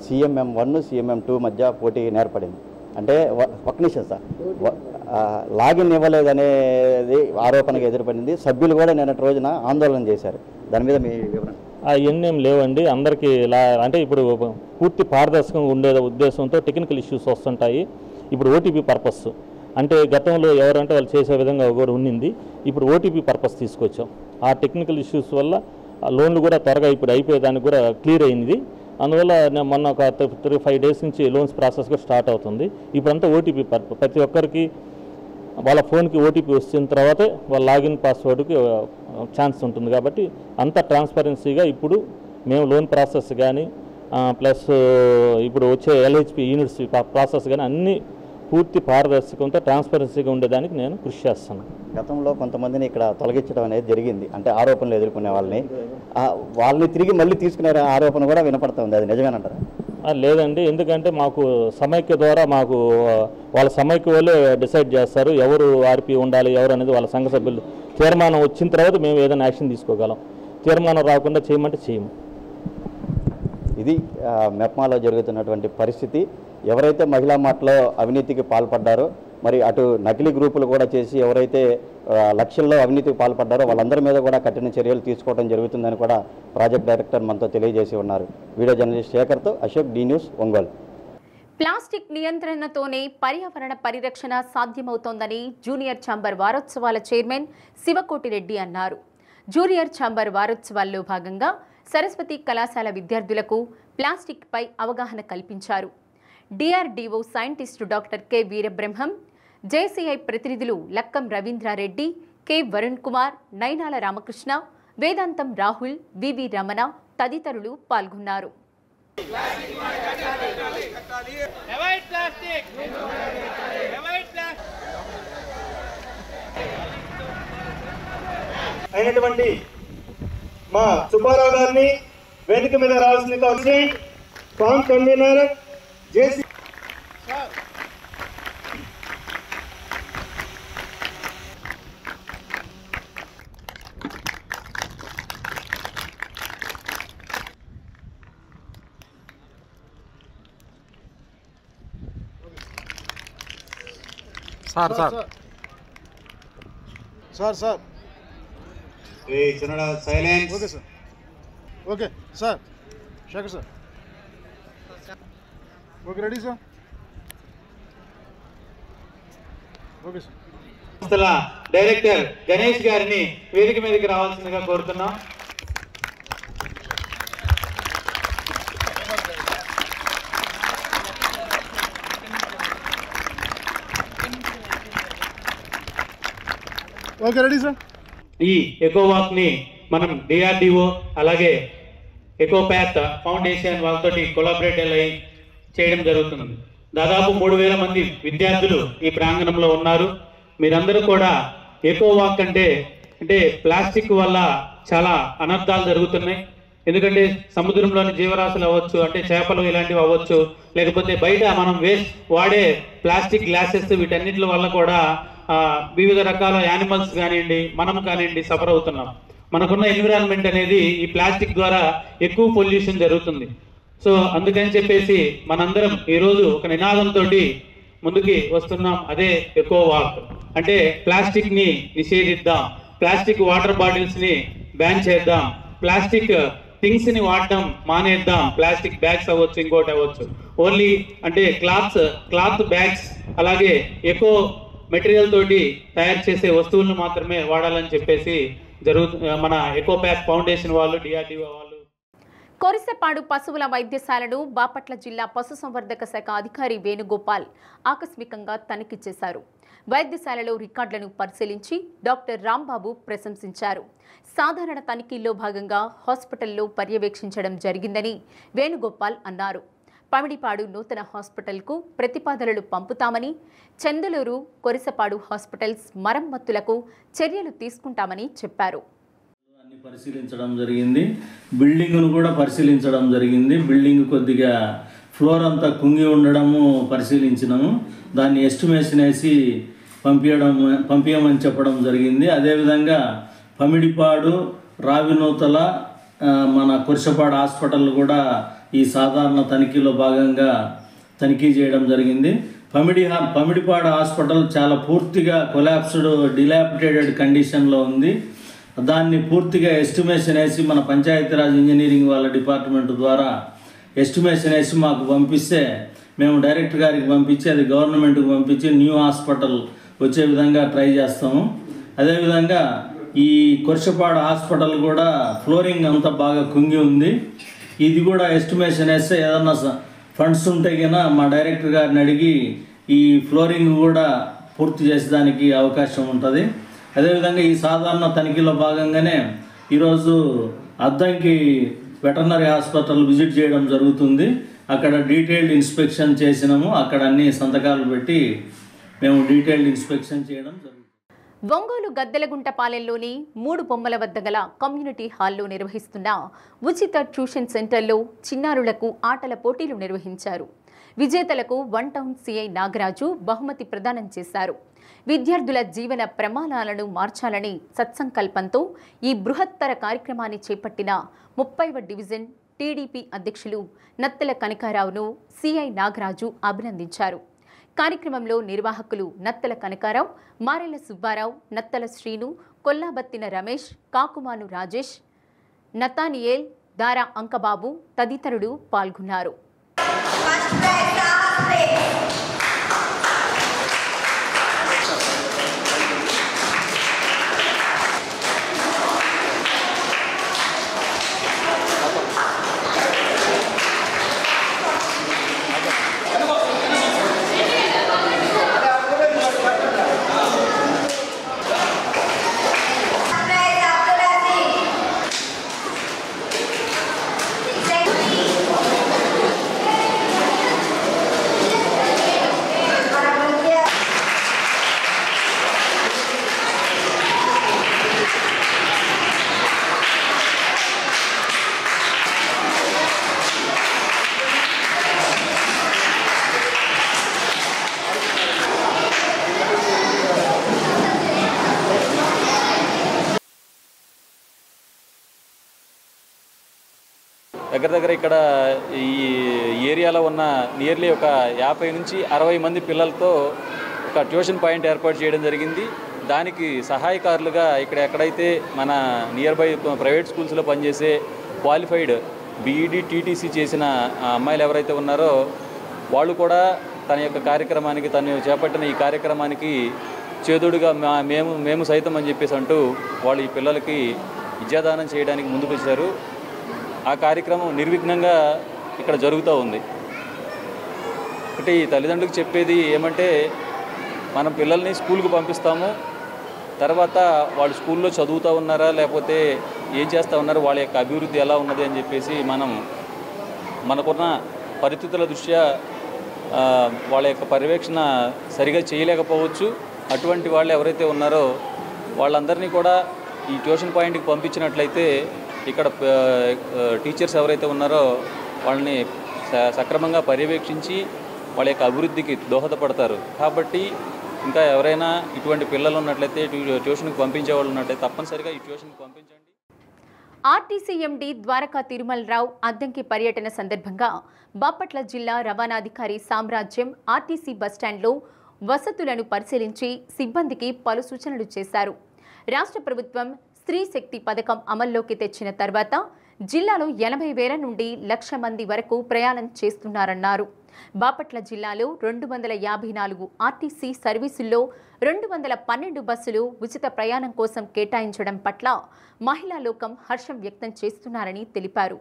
CMM1 CMM2 మధ్య పోటీ ఏర్పడింది. అంటే ఒక నిమిషం సార్, లాగిన్ ఇవ్వలేదనేది ఆరోపణగా ఎదురుపడింది. సభ్యులు కూడా నిన్నటి రోజున ఆందోళన చేశారు. దాని మీద మీ వివరణ? అవన్నీ లేవండి. అందరికీ అంటే ఇప్పుడు పూర్తి పారదర్శకంగా ఉండే ఉద్దేశంతో టెక్నికల్ ఇష్యూస్ వస్తుంటాయి. ఇప్పుడు ఓటీపీ పర్పస్ అంటే గతంలో ఎవరంటే వాళ్ళు చేసే విధంగా కూడా ఉండింది. ఇప్పుడు ఓటీపీ పర్పస్ తీసుకొచ్చాం. ఆ టెక్నికల్ ఇష్యూస్ వల్ల లోన్లు కూడా త్వరగా ఇప్పుడు అయిపోయేదానికి కూడా క్లియర్ అయింది. అందువల్ల మొన్న ఒక 3-5 days నుంచి లోన్స్ ప్రాసెస్ కూడా స్టార్ట్ అవుతుంది. ఇప్పుడంతా ఓటీపీ పర్పస్, ప్రతి ఒక్కరికి వాళ్ళ ఫోన్కి ఓటీపీ వచ్చిన తర్వాతే వాళ్ళ లాగిన్ పాస్వర్డ్కి ఛాన్స్ ఉంటుంది. కాబట్టి అంత ట్రాన్స్పరెన్సీగా ఇప్పుడు మేము లోన్ ప్రాసెస్ కానీ ప్లస్ ఇప్పుడు వచ్చే LHP యూనిట్స్ ప్రాసెస్ కానీ అన్నీ పూర్తి పారదర్శకంతో ట్రాన్స్పరెన్సీగా ఉండేదానికి నేను కృషి చేస్తాను. గతంలో కొంతమందిని ఇక్కడ తొలగించడం అనేది జరిగింది, అంటే ఆరోపణలు ఎదుర్కొనే వాళ్ళని తిరిగి మళ్ళీ తీసుకునే ఆరోపణ కూడా వినపడుతుంది. అది నిజమేనంటారా? లేదండి, ఎందుకంటే మాకు సమైక్య ద్వారా మాకు వాళ్ళ సమైక్య వాళ్ళే డిసైడ్ చేస్తారు ఎవరు ఆర్పీ ఉండాలి ఎవరు అనేది. వాళ్ళ సంఘ సభ్యులు తీర్మానం వచ్చిన తర్వాత మేము ఏదైనా యాక్షన్ తీసుకోగలం. తీర్మానం రాకుండా చేయమంటే చేయము. ఇది మెప్మాలో జరుగుతున్నటువంటి పరిస్థితి. ఎవరైతే మహిళా మార్ట్లో అవినీతికి పాల్పడ్డారో, మరి అటు నకిలీ గ్రూపులు కూడా చేసి ఎవరైతే లక్షల్లో అవినీతికి పాల్పడ్డారో వాళ్ళందరి మీద కూడా కఠిన చర్యలు తీసుకోవడం జరుగుతుందని కూడా ప్రాజెక్ట్ డైరెక్టర్ మనతో తెలియజేసి ఉన్నారు. వీడియో జర్నలిస్ట్ శేఖర్తో Ashok, D News, Ongole. Plastic నియంత్రణతోనే పర్యావరణ పరిరక్షణ సాధ్యమవుతోందని జూనియర్ ఛాంబర్ వారోత్సవాల చైర్మన్ శివకోటిరెడ్డి అన్నారు. జూనియర్ ఛాంబర్ వారోత్సవాల్లో భాగంగా సరస్వతి కళాశాల విద్యార్థులకు ప్లాస్టిక్ పై అవగాహన కల్పించారు. DRDO scientist doctor K Veerabrahmam, JCI ప్రతినిధులు లక్కం రవీంద్రారెడ్డి, కె వరుణ్ కుమార్, నైనాల రామకృష్ణ, వేదాంతం రాహుల్, వివి రమణ తదితరులు పాల్గొన్నారు. అయినటువంటి మా సుబ్బారావు గారిని వేదిక మీద రావాల్సింది council farm convener JC sir sir sir sir చిన్న silence. Okay sir, okay sir, Shekhar sir, okay ready sir, okay sir. సంస్థల డైరెక్టర్ గణేష్ గారిని వేదిక మీదకి రావాల్సిందిగా కోరుతున్నాం. Okay ready sir. ఈ ఎకో వాక్ ని మనం DRDO అలాగే ఎకోపాత్ ఫౌండేషన్ వాళ్ళతో కొలాబరేట్ అయ్యి చేయడం జరుగుతుంది. దాదాపు 3000 మంది విద్యార్థులు ఈ ప్రాంగణంలో ఉన్నారు. మీరందరూ కూడా ఎకో వాక్ అంటే ప్లాస్టిక్ వల్ల చాలా అనర్థాలు జరుగుతున్నాయి. ఎందుకంటే సముద్రంలోని జీవరాశులు అవ్వచ్చు, అంటే చేపలు ఇలాంటివి అవ్వచ్చు, లేకపోతే బయట మనం వాడే ప్లాస్టిక్ గ్లాసెస్ వీటన్నిటి వల్ల కూడా వివిధ రకాల యానిమల్స్ కానివ్వండి, మనం కానివ్వండి సఫర్ అవుతున్నాం. మనకున్న ఎన్విరాన్మెంట్ అనేది ఈ ప్లాస్టిక్ ద్వారా ఎక్కువ పొల్యూషన్ జరుగుతుంది. సో అందుకని చెప్పేసి మనందరం ఈరోజు ఒక నినాదంతో ముందుకి వస్తున్నాం. అదే ఎకో వాక్. అంటే ప్లాస్టిక్ ని నిషేధిద్దాం, ప్లాస్టిక్ వాటర్ బాటిల్స్ ని బ్యాన్ చేద్దాం, ప్లాస్టిక్ థింగ్స్ ని వాడడం మానేద్దాం. ప్లాస్టిక్ బ్యాగ్స్ అవ్వచ్చు, ఇంకోటి అవ్వచ్చు, ఓన్లీ అంటే క్లాత్ బ్యాగ్స్, అలాగే ఎకో మెటీరియల్ తోటి తయారు చేసే వస్తువులను మాత్రమే వాడాలని చెప్పేసి మన ఎకో ప్యాక్ ఫౌండేషన్ వాళ్ళు, DRDO వాళ్ళు. కొరిసపాడు పశువుల వైద్యశాలను బాపట్ల జిల్లా పశుసంవర్ధక శాఖ అధికారి వేణుగోపాల్ ఆకస్మికంగా తనిఖీ చేశారు. వైద్యశాలలో రికార్డులను పరిశీలించి డాక్టర్ రాంబాబు ప్రశంసించారు. సాధారణ తనిఖీల్లో భాగంగా హాస్పిటల్లో పర్యవేక్షించడం జరిగిందని వేణుగోపాల్ అన్నారు. పమిడిపాడు నూతన హాస్పిటల్కు ప్రతిపాదనలు పంపుతామని, చందలూరు, కొరిసపాడు హాస్పిటల్స్ మరమ్మతులకు చర్యలు తీసుకుంటామని చెప్పారు. పరిశీలించడం జరిగింది. బిల్డింగ్ను కూడా పరిశీలించడం జరిగింది. బిల్డింగ్ కొద్దిగా ఫ్లోర్ అంతా కుంగి ఉండడము పరిశీలించినాము. దాన్ని ఎస్టిమేషన్ వేసి పంపించమని చెప్పడం జరిగింది. అదేవిధంగా పమిడిపాడు, రావినూతల, మన కొరిసపాడు హాస్పిటల్ కూడా ఈ సాధారణ తనిఖీలో భాగంగా తనిఖీ చేయడం జరిగింది. పమిడిపాడు హాస్పిటల్ చాలా పూర్తిగా కొలాప్స్డ్, డిలాపిడేటెడ్ కండిషన్లో ఉంది. దాన్ని పూర్తిగా ఎస్టిమేషన్ వేసి మన పంచాయతీరాజ్ ఇంజనీరింగ్ వాళ్ళ డిపార్ట్మెంట్ ద్వారా ఎస్టిమేషన్ వేసి మాకు పంపిస్తే మేము డైరెక్టర్ గారికి పంపించి అది గవర్నమెంట్కి పంపించి న్యూ హాస్పిటల్ వచ్చే విధంగా ట్రై చేస్తాము. అదేవిధంగా ఈ కొరిసపాడు హాస్పిటల్ కూడా ఫ్లోరింగ్ అంతా బాగా కుంగి ఉంది. ఇది కూడా ఎస్టిమేషన్ వేస్తే ఏదన్నా ఫండ్స్ ఉంటే కన్నా మా డైరెక్టర్ గారిని అడిగి ఈ ఫ్లోరింగ్ కూడా పూర్తి చేసేదానికి అవకాశం ఉంటుంది. అదేవిధంగా ఈ సాధారణ తనిఖీలో భాగంగానే ఈరోజు అద్దంకి వెటర్నరీ హాస్పిటల్ విజిట్ చేయడం జరుగుతుంది. అక్కడ డీటెయిల్డ్ ఇన్స్పెక్షన్ చేసినాము. అక్కడ అన్ని సంతకాలు పెట్టి మేము డీటెయిల్డ్ ఇన్స్పెక్షన్ చేయడం జరుగుతుంది. ఒంగోలు గద్దెలగుంటపాలెంలోని 3 బొమ్మల వద్ద గల కమ్యూనిటీ హాల్లో నిర్వహిస్తున్న ఉచిత ట్యూషన్ సెంటర్లో చిన్నారులకు ఆటల పోటీలు నిర్వహించారు. విజేతలకు 1 టౌన్ సిఐ నాగరాజు బహుమతి ప్రదానం చేశారు. విద్యార్థుల జీవన ప్రమాణాలను మార్చాలని సత్సంకల్పంతో ఈ బృహత్తర కార్యక్రమాన్ని చేపట్టిన 30వ డివిజన్ టీడీపీ అధ్యక్షులు నత్తల కనకారావును సిఐ నాగరాజు అభినందించారు. కార్యక్రమంలో నిర్వాహకులు నత్తల కనకారావు, మారెల సుబ్బారావు, నత్తల శ్రీను, కొల్లాబత్తిన రమేష్, కాకుమాను రాజేష్, నతానియేల్, దారా అంకబాబు తదితరులు పాల్గొన్నారు. దగ్గర ఇక్కడ ఈ ఏరియాలో ఉన్న నియర్లీ ఒక 50 నుంచి 60 మంది పిల్లలతో ఒక ట్యూషన్ పాయింట్ ఏర్పాటు చేయడం జరిగింది. దానికి సహాయకారులుగా ఇక్కడ ఎక్కడైతే మన నియర్ బై ప్రైవేట్ స్కూల్స్లో పనిచేసే క్వాలిఫైడ్ బీఈడీ టీటీసీ చేసిన అమ్మాయిలు ఎవరైతే ఉన్నారో వాళ్ళు కూడా తన యొక్క కార్యక్రమానికి, తను చేపట్టిన ఈ కార్యక్రమానికి చేదుడుగా మేము సైతం అని చెప్పేసి అంటూ వాళ్ళు ఈ పిల్లలకి విద్యాదానం చేయడానికి ముందుకు వచ్చారు. ఆ కార్యక్రమం నిర్విఘ్నంగా ఇక్కడ జరుగుతూ ఉంది. ఒకటి తల్లిదండ్రులకు చెప్పేది ఏమంటే, మనం పిల్లల్ని స్కూల్కి పంపిస్తాము, తర్వాత వాళ్ళు స్కూల్లో చదువుతూ ఉన్నారా లేకపోతే ఏం చేస్తూ ఉన్నారు, వాళ్ళ యొక్క అభివృద్ధి ఎలా ఉన్నది అని చెప్పేసి మనకున్న పరిస్థితుల దృష్ట్యా వాళ్ళ యొక్క పర్యవేక్షణ సరిగా చేయలేకపోవచ్చు. అటువంటి వాళ్ళు ఎవరైతే ఉన్నారో వాళ్ళందరినీ కూడా ఈ ట్యూషన్ పాయింట్కి పంపించినట్లయితే ఇక్కడ టీచర్స్ ఎవరైతే ఉన్నారో వాళ్ళని సక్రమంగా పర్యవేక్షించి వాళ్ళ యొక్క అభివృద్ధికి దోహదపడతారు. కాబట్టి ఇంకా ఎవరైనా ఇటువంటి పిల్లలు ఉన్నట్లయితే ట్యూషన్కి పంపించే వాళ్ళు ఉన్నట్లయితే తప్పనిసరిగా ఈ ట్యూషన్కి పంపించండి. ఆర్టీసీ ఎండీ ద్వారకా తిరుమలరావు అద్దంకి పర్యటన సందర్భంగా బాపట్ల జిల్లా రవాణాధికారి సామ్రాజ్యం ఆర్టీసీ బస్టాండ్లో వసతులను పరిశీలించి సిబ్బందికి పలు సూచనలు చేశారు. రాష్ట్ర ప్రభుత్వం స్త్రీ శక్తి పథకం అమల్లోకి తెచ్చిన తర్వాత జిల్లాలో 80,000 నుండి 1,00,000 మంది వరకు ప్రయాణం చేస్తున్నారన్నారు. బాపట్ల జిల్లాలో 254 ఆర్టీసీ సర్వీసుల్లో 212 బస్సులు ఉచిత ప్రయాణం కోసం కేటాయించడం పట్ల మహిళా లోకం హర్షం వ్యక్తం చేస్తున్నారని తెలిపారు.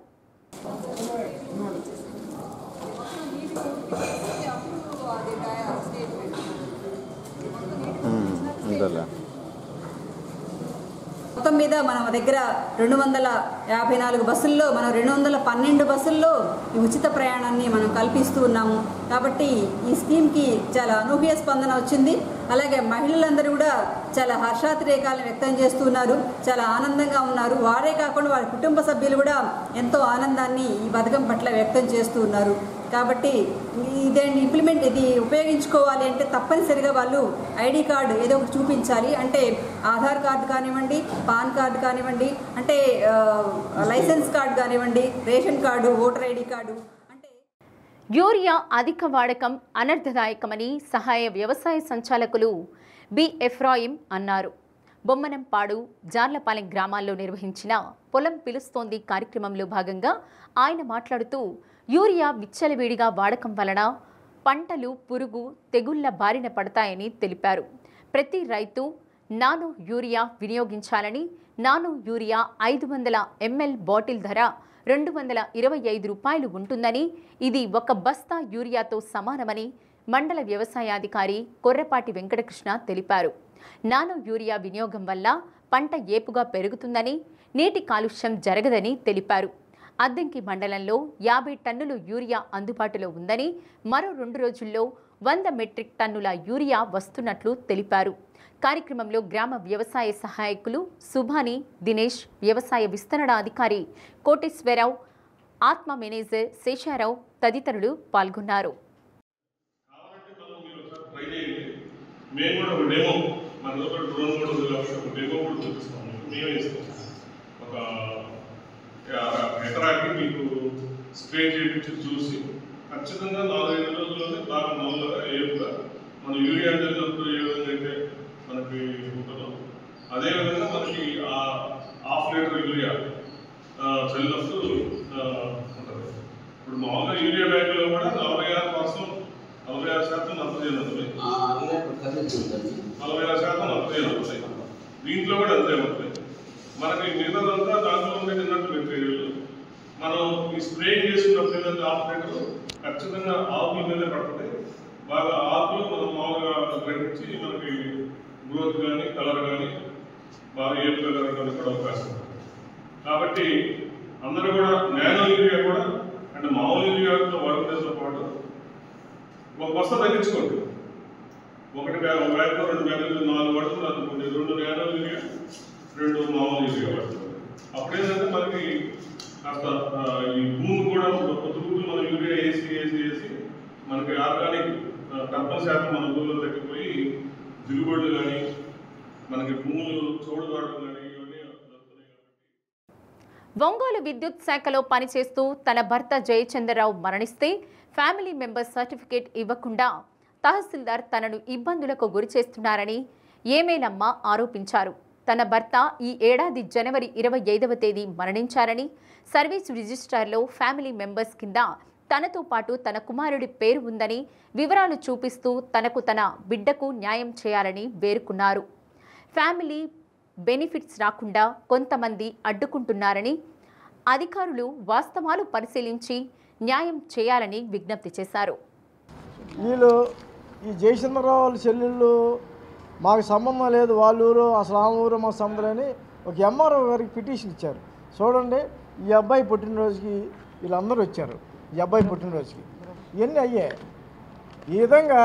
మొత్తం మీద మన దగ్గర 254 బస్సుల్లో మనం 212 బస్సుల్లో ఈ ఉచిత ప్రయాణాన్ని మనం కల్పిస్తూ ఉన్నాము. కాబట్టి ఈ స్కీమ్కి చాలా అనూహ్య స్పందన వచ్చింది. అలాగే మహిళలందరూ కూడా చాలా హర్షాతిరేకాలను వ్యక్తం చేస్తున్నారు, చాలా ఆనందంగా ఉన్నారు. వారే కాకుండా వారి కుటుంబ సభ్యులు కూడా ఎంతో ఆనందాన్ని ఈ పథకం పట్ల వ్యక్తం చేస్తూ ఉన్నారు. కాబట్టి ఇది ఉపయోగించుకోవాలి అంటే తప్పనిసరిగా వాళ్ళు ఐడి కార్డు ఏదో ఒకటి చూపించాలి. అంటే ఆధార్ కార్డు కానివ్వండి, పాన్ కార్డు కానివ్వండి, అంటే లైసెన్స్ కార్డు కానివ్వండి, ration card, voter ID card. Urea అధిక వాడకం అనర్థదాయకమని సహాయ వ్యవసాయ సంచాలకులు బి ఎఫ్రాయిం అన్నారు. బొమ్మనంపాడు, జార్లపాలెం గ్రామాల్లో నిర్వహించిన పొలం పిలుస్తోంది కార్యక్రమంలో భాగంగా ఆయన మాట్లాడుతూ యూరియా విచ్చలవిడిగా వాడకం వలన పంటలు పురుగు తెగుళ్ల బారిన పడతాయని తెలిపారు. ప్రతి రైతు నానో యూరియా వినియోగించాలని, నానో యూరియా 500 ml బాటిల్ ధర 225 రూపాయలు ఉంటుందని, ఇది ఒక బస్తా యూరియాతో సమానమని మండల వ్యవసాయాధికారి కొర్రపాటి వెంకటకృష్ణ తెలిపారు. నానో యూరియా వినియోగం వల్ల పంట ఏపుగా పెరుగుతుందని, నీటి కాలుష్యం జరగదని తెలిపారు. అద్దంకి మండలంలో 50 టన్నులు యూరియా అందుబాటులో ఉందని, మరో 2 రోజుల్లో 100 మెట్రిక్ టన్నుల యూరియా వస్తున్నట్లు తెలిపారు. కార్యక్రమంలో గ్రామ వ్యవసాయ సహాయకులు సుభాని, దినేష్, వ్యవసాయ విస్తరణ అధికారి కోటేశ్వరరావు, ఆత్మ మేనేజర్ శేషారావు తదితరులు పాల్గొన్నారు. ఎకరాకి మీకు స్ప్రే చేయించి చూసి ఖచ్చితంగా 4-5 రోజుల్లోనే బాగా మామూలుగా ఏపుగా మన యూరియా చల్లినప్పుడు ఏ విధంగా అయితే మనకి ఉంటుందో అదేవిధంగా మనకి ఆ 1/2 లీటర్ యూరియా చల్లినప్పుడు ఉంటుంది. ఇప్పుడు మామూలుగా యూరియా బ్యాగ్లో కూడా 46% నత్రజని ఉంటుంది, 46% నత్రజని ఉంటుంది. దీంట్లో కూడా అంతే ఉంటుంది. మనకి మిగతాదంతా దాంట్లో ఉండే తిన్నట్టు మెటీరియల్ మనం ఈ స్ప్రే చేసుకున్నప్పుడు ఏదైతే 1/2 లీటర్ ఖచ్చితంగా ఆకుల మీదే పడుతుంది. బాగా ఆకులు మనం మామూలుగా గ్రహించి మనకి గ్రోత్ కానీ కలర్ కానీ బాగా ఏపుగా జరగడానికి కూడా అవకాశం ఉంటుంది. కాబట్టి అందరూ కూడా నానో యూరియా కూడా అంటే మామూలు యూరియాతో వాడుకునేతో పాటు ఒక బస్తా తగ్గించుకోండి. ఒకటి బ్యాగ్ 2 బ్యాగులు 4 పడుతుంది అనుకోండి, 2 నానో యూరియా 2 మామూలు యూరియా పడుతుంది. అప్పుడేంటంటే మనకి కాస్త ఈ భూమి కూడా పొద్దుగులు మనం యూరియా వేసి మనకి ఆర్గానిక్ కర్బన శాతం మన భూమిలో తగ్గిపోయి దిగుబడులు కానీ మనకి భూములు చౌడు కావడం కానీ ఇవన్నీ జరుగుతున్నాయి. ఒంగోలు విద్యుత్ శాఖలో పనిచేస్తూ తన భర్త జయచంద్రరావు మరణిస్తే ఫ్యామిలీ మెంబర్ సర్టిఫికేట్ ఇవ్వకుండా తహసీల్దార్ తనను ఇబ్బందులకు గురిచేస్తున్నారని ఏమేలమ్మ ఆరోపించారు. తన భర్త ఈ ఏడాది జనవరి 25వ తేదీ మరణించారని, సర్వీస్ రిజిస్టార్లో ఫ్యామిలీ మెంబర్స్ కింద తనతో పాటు తన కుమారుడి పేరు ఉందని వివరాలు చూపిస్తూ తనకు తన బిడ్డకు న్యాయం చేయాలని వేరుకున్నారు. ఫ్యామిలీ బెనిఫిట్స్ రాకుండా కొంతమంది అడ్డుకుంటున్నారని, అధికారులు వాస్తవాలు పరిశీలించి న్యాయం చేయాలని విజ్ఞప్తి చేశారు. వీళ్ళు ఈ జయచంద్రరావు వాళ్ళ చెల్లెళ్ళు మాకు సంబంధం లేదు, వాళ్ళ ఊరు అసలు ఆ ఊరు మా సంబంధం అని ఒక ఎంఆర్ఓ గారికి పిటిషన్ ఇచ్చారు. చూడండి, ఈ అబ్బాయి పుట్టినరోజుకి వీళ్ళందరూ వచ్చారు. ఈ అబ్బాయి పుట్టినరోజుకి ఇవన్నీ అయ్యాయి. ఈ విధంగా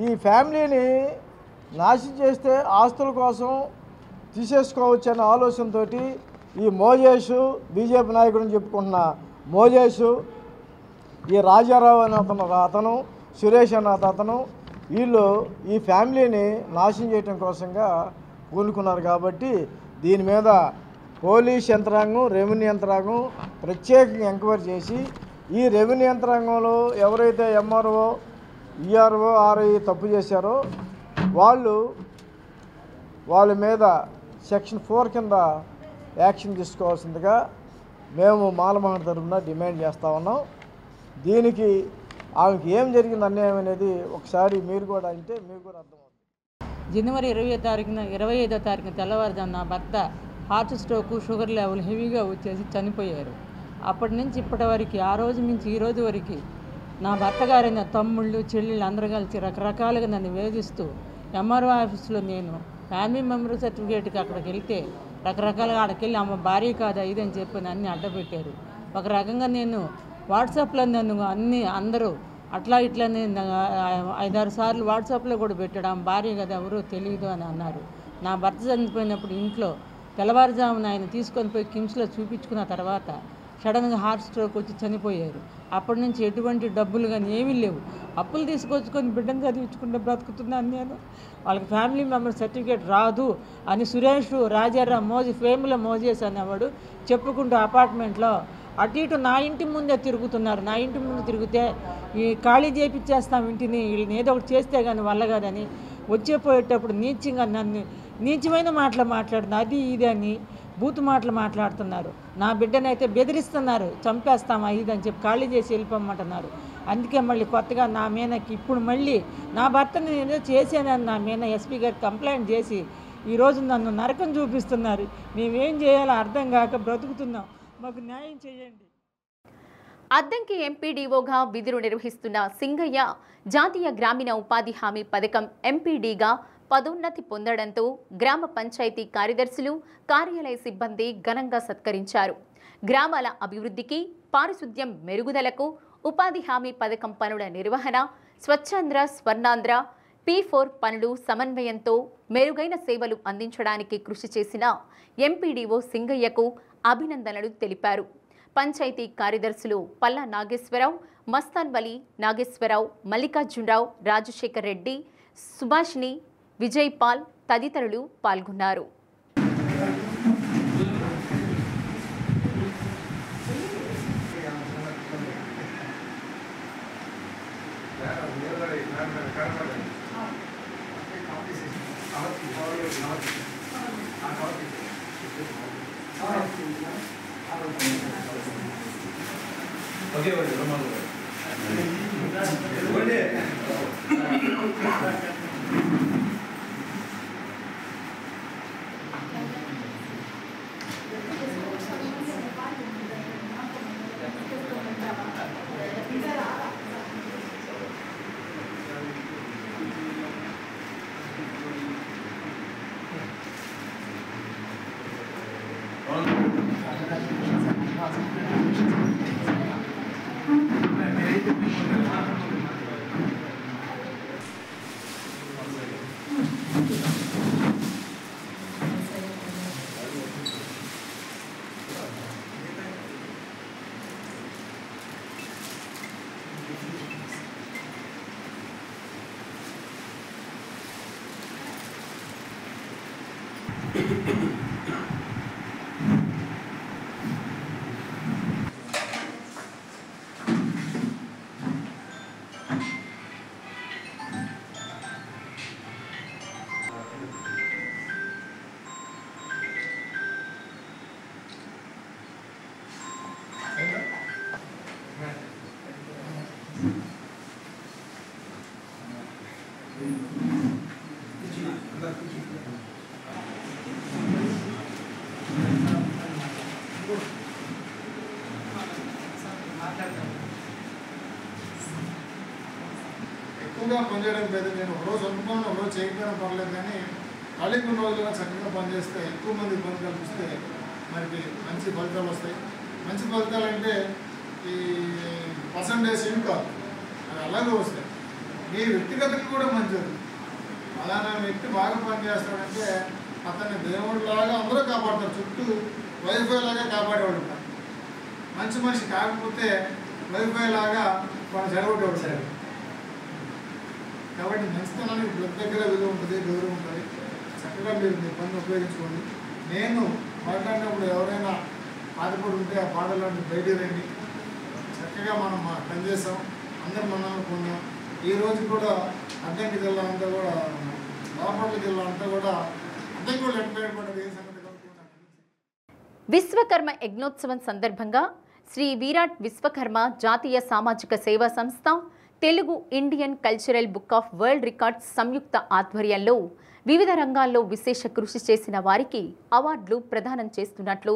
ఈ ఫ్యామిలీని నాశనం చేస్తే ఆస్తుల కోసం తీసేసుకోవచ్చు అనే ఆలోచనతో ఈ మోజేషు బీజేపీ నాయకుడిని చెప్పుకుంటున్న మోజేషు, ఈ రాజారావు అనే అతను సురేష్ అనే అతను వీళ్ళు ఈ ఫ్యామిలీని నాశనం చేయడం కోసంగా పూనుకున్నారు. కాబట్టి దీని మీద పోలీస్ యంత్రాంగం, రెవెన్యూ యంత్రాంగం ప్రత్యేకంగా ఎంక్వైరీ చేసి ఈ రెవెన్యూ యంత్రాంగంలో ఎవరైతే ఎంఆర్ఓ, ఈఆర్ఓ, ఆర్ఐ తప్పు చేశారో వాళ్ళ మీద సెక్షన్ 4 కింద యాక్షన్ తీసుకోవాల్సిందిగా మేము మాలమహల్ తరఫున డిమాండ్ చేస్తూ ఉన్నాం. దీనికి ఆమెకి ఏం జరిగింది అన్యాయం అనేది ఒకసారి మీరు కూడా అంటే మీకు కూడా అర్థమవుతుంది. జనవరి 25వ తారీఖున తెల్లవారుజామున నా భర్త హార్ట్ స్ట్రోక్, షుగర్ లెవెల్ హెవీగా వచ్చేసి చనిపోయారు. అప్పటి నుంచి ఇప్పటి వరకు, ఆ రోజు నుంచి ఈ రోజు వరకు నా భర్త గారైన తమ్ముళ్ళు, చెల్లెళ్ళు అందరూ కలిసి రకరకాలుగా నన్ను వేధిస్తూ ఎంఆర్ఓ ఆఫీస్లో నేను ఫ్యామిలీ మెంబర్ సర్టిఫికేట్కి అక్కడికి వెళ్తే రకరకాలుగా అక్కడికి వెళ్ళి అమ్మ భార్య కాదా ఇదని చెప్పి అన్నీ అడ్డపెట్టారు. ఒక రకంగా నేను వాట్సాప్లో నన్ను అందరూ అట్లా ఇట్లా నేను 5-6 సార్లు వాట్సాప్లో కూడా పెట్టాడు. ఆమె భార్య కదా ఎవరో తెలియదు అని అన్నారు. నా భర్త చనిపోయినప్పుడు ఇంట్లో తెల్లవారుజామున ఆయన తీసుకొని పోయి కిమ్స్లో చూపించుకున్న తర్వాత సడన్గా హార్ట్ స్ట్రోక్ వచ్చి చనిపోయారు. అప్పటి నుంచి ఎటువంటి డబ్బులు కానీ ఏమీ లేవు. అప్పులు తీసుకొచ్చుకొని బిడ్డను చదివించుకుంటే బ్రతుకుతున్నాను నేను. వాళ్ళకి ఫ్యామిలీ మెంబర్ సర్టిఫికేట్ రాదు అని సురేష్, రాజారావు, మోజేస్ అనేవాడు చెప్పుకుంటూ అపార్ట్మెంట్లో అటు ఇటు నా ఇంటి ముందే తిరుగుతున్నారు. నా ఇంటి ముందు తిరిగితే ఈ ఖాళీ చేయించేస్తాం ఇంటిని, వీళ్ళని ఏదో ఒకటి చేస్తే కానీ వల్ల కాదని వచ్చేపోయేటప్పుడు నీచంగా నన్ను నీచమైన మాటలు మాట్లాడుతున్నారు. అది ఇది అని బూతు మాటలు మాట్లాడుతున్నారు. నా బిడ్డనైతే బెదిరిస్తున్నారు, చంపేస్తామా ఇదని చెప్పి ఖాళీ చేసి వెళ్ళిపోమంటున్నారు. అందుకే మళ్ళీ కొత్తగా నా మీదకి ఇప్పుడు మళ్ళీ నా భర్తని ఏదో చేశానని నా మీద ఎస్పీ గారికి కంప్లైంట్ చేసి ఈరోజు నన్ను నరకం చూపిస్తున్నారు. మేమేం చేయాలో అర్థం కాక బ్రతుకుతున్నాం, మాకు న్యాయం చేయండి. అద్దంకి ఎంపీడీఓగా విధులు నిర్వహిస్తున్న సింగయ్య జాతీయ గ్రామీణ ఉపాధి హామీ పథకం ఎంపీడీగా పదోన్నతి పొందడంతో గ్రామ పంచాయతీ కార్యదర్శులు, కార్యాలయ సిబ్బంది ఘనంగా సత్కరించారు. గ్రామాల అభివృద్ధికి, పారిశుద్ధ్యం మెరుగుదలకు, ఉపాధి హామీ పథకం పనుల నిర్వహణ, స్వచ్ఛాంధ్ర, స్వర్ణాంధ్ర, P4 పనులు సమన్వయంతో మెరుగైన సేవలు అందించడానికి కృషి చేసిన ఎంపీడీఓ సింగయ్యకు అభినందనలు తెలిపారు. పంచాయతీ కార్యదర్శులు పల్లా నాగేశ్వరరావు, మస్తాన్ వలి నాగేశ్వరరావు, మల్లికార్జునరావు, రాజశేఖర్ రెడ్డి, సుభాష్ని, విజయ్ పాల్ తదితరులు పాల్గొన్నారు. ఎక్కువగా పనిచేయడం లేదు. నేను ఒకరోజు అనుకున్నాను, ఒకరోజు చేయకపోయినా పర్లేదు, కానీ ఖాళీ కొన్ని రోజులుగా చక్కగా పనిచేస్తే ఎక్కువ మంది పని కల్పిస్తే మనకి మంచి ఫలితాలు వస్తాయి. మంచి ఫలితాలు అంటే ఈ పర్సంటేజ్ ఇవి కాదు, అది అలాగే వస్తాయి. మీ వ్యక్తిగతంగా కూడా మంచిది. అలానే వ్యక్తి బాగా పనిచేస్తాడంటే అతన్ని దేవుడిలాగా అందరూ కాపాడతారు, చుట్టూ వైఫై లాగా కాపాడేవాడు ఉంటారు. మంచి మనిషి కాకపోతే వైఫై లాగా మనం చెడగొట్టేవాడు సరే. కాబట్టి మంచితనానికి ప్రతి దగ్గర విలువ ఉంటుంది, గౌరవం ఉంటుంది. చక్కగా మీరు మీ పని ఉపయోగించుకోండి. నేను మాట్లాడినప్పుడు ఎవరైనా బాధపడి ఉంటే ఆ బాధలను బయటికి రండి. చక్కగా మనం పనిచేసాం, అందరు మనల్ని పొందాం. ఈ రోజు కూడా అద్దంకి జిల్లా అంతా కూడా, బాపట్ల జిల్లా అంతా కూడా అద్దంకి కూడా ఎట్టబడి ఏ సంగతి కలుగుతున్నాను. విశ్వకర్మ యజ్ఞోత్సవం సందర్భంగా శ్రీ విరాట్ విశ్వకర్మ జాతీయ సామాజిక సేవా సంస్థ, Telugu Indian cultural book of world records సంయుక్త ఆధ్వర్యంలో వివిధ రంగాల్లో విశేష కృషి చేసిన వారికి అవార్డులు ప్రదానం చేస్తున్నట్లు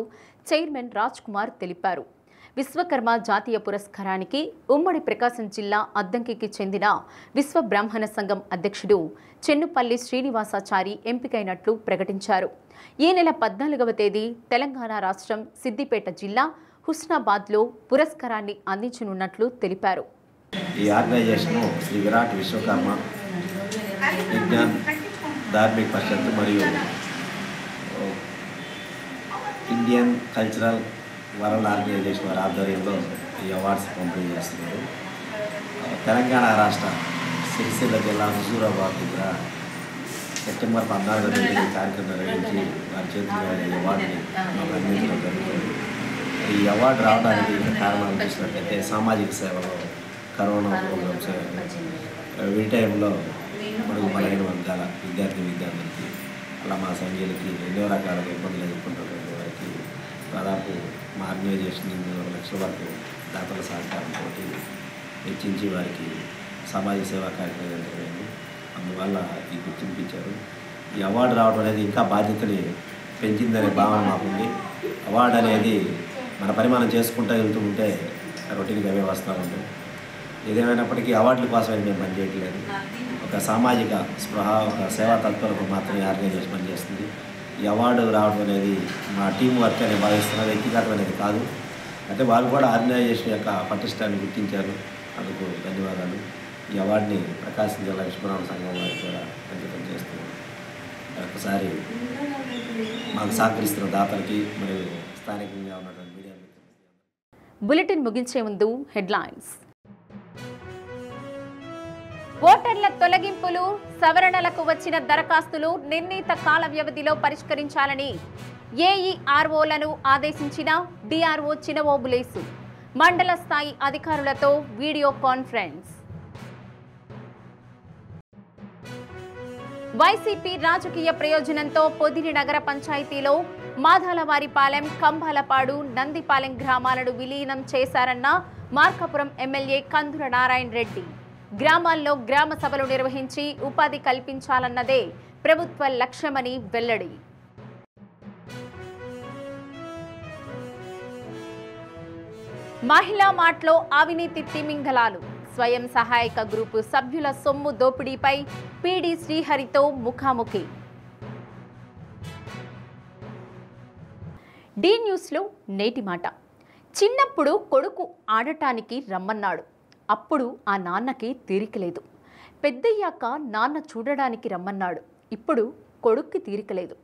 చైర్మన్ రాజ్ కుమార్ తెలిపారు. విశ్వకర్మ జాతీయ పురస్కారానికి ఉమ్మడి ప్రకాశం జిల్లా అద్దంకికి చెందిన విశ్వ బ్రాహ్మణ సంఘం అధ్యక్షుడు చెన్నుపల్లి శ్రీనివాసాచారి ఎంపికైనట్లు ప్రకటించారు. ఈ నెల 14వ తేదీ తెలంగాణ రాష్ట్రం సిద్దిపేట జిల్లా హుస్నాబాద్లో పురస్కారాన్ని అందించనున్నట్లు తెలిపారు. ఈ ఆర్గనైజేషన్ శ్రీ విరాట్ విశ్వకర్మ విజ్ఞాన్ ధార్మిక పరిషత్ మరియు ఇండియన్ కల్చరల్ వరల్డ్ ఆర్గనైజేషన్ వారి ఆధ్వర్యంలో ఈ అవార్డ్స్ పంపిణీ చేస్తున్నారు. తెలంగాణ రాష్ట్ర సిరిసిల్ల జిల్లా హుజూరాబాద్ దగ్గర సెప్టెంబర్ 14వ తేదీ కార్యక్రమం నిర్వహించి వారి చేతుల్లో ఈ అవార్డుని మాకు అందించడం జరుగుతుంది. ఈ అవార్డు రావడానికి కారణాలు చూసినట్లయితే సామాజిక సేవలో, కరోనా ప్రోగ్రామ్స్, ఈ టైంలో మనకు బలహీన వర్గాల విద్యార్థులకి, అలా మా సంఘీయులకి ఎన్నో రకాల ఇబ్బందులు ఎదుర్కొంటున్న వారికి దాదాపు మా ఆర్గనైజేషన్ 2 లక్షల వరకు దాతల సహకారంతో వెచ్చించి వారికి సామాజిక సేవా కార్యక్రమం జరిగింది. అందువల్ల ఈ గుర్తింపు ఇచ్చారు. ఈ అవార్డు రావడం అనేది ఇంకా బాధ్యతని పెంచిందనే భావన మాకుంది. అవార్డు అనేది మన పని మనం చేసుకుంటూ వెళ్తూ ఉంటే రొటీన్గా అవే వస్తూ ఉంటాయి. ఏదేమైనప్పటికీ అవార్డుల కోసం మేము పనిచేయట్లేదు. ఒక సామాజిక స్పృహ, ఒక సేవా తత్పరకు మాత్రమే ఆర్గనైజేషన్ పనిచేస్తుంది. ఈ అవార్డు రావడం అనేది మా టీం వర్క్ అని భావిస్తున్న, వ్యక్తిగతం అనేది కాదు. అంటే వాళ్ళు కూడా ఆర్గనైజేషన్ యొక్క పటిష్టాన్ని గుర్తించారు, అందుకు ధన్యవాదాలు. ఈ అవార్డుని ప్రకాశం జిల్లా విశ్వబ్రాహ్మణ సంఘం వారికి కూడా అంకితం చేస్తున్నాం. ఒకసారి మాకు సహకరిస్తున్న దాతలకి మరియు స్థానికంగా ఉన్నటువంటి మీడియా బులెటిన్ ముగించే ముందు హెడ్లైన్స్. ఓటర్ల తొలగింపులు, సవరణలకు వచ్చిన దరఖాస్తులు నిర్ణీత కాల వ్యవధిలో పరిష్కరించాలని ఏఈఆర్ఓలను ఆదేశించిన డిఆర్ఓ చినవోబులేసు. మండల స్థాయి అధికారులతో వీడియో కాన్ఫరెన్స్. వైసీపీ రాజకీయ ప్రయోజనంతో పొదిలి నగర పంచాయతీలో మాధాలవారిపాలెం, కంబాలపాడు, నందిపాలెం గ్రామాలను విలీనం చేశారన్న మార్కాపురం ఎమ్మెల్యే కందుల నారాయణ రెడ్డి. గ్రామాల్లో గ్రామ సభలు నిర్వహించి ఉపాధి కల్పించాలన్నదే ప్రభుత్వ లక్ష్యమని వెల్లడి. మహిళా మార్ట్లో అవినీతి తిమింగలాలు. స్వయం సహాయక గ్రూపు సభ్యుల సొమ్ము దోపిడీపై పీడీ శ్రీహరితో ముఖాముఖి. డి న్యూస్లో నేటి మాట. చిన్నప్పుడు కొడుకు ఆడటానికి రమ్మన్నాడు. అప్పుడు ఆ నాన్నకి తీరికలేదు. పెద్దయ్యాక నాన్న చూడడానికి రమ్మన్నాడు. ఇప్పుడు కొడుక్కి తీరికలేదు.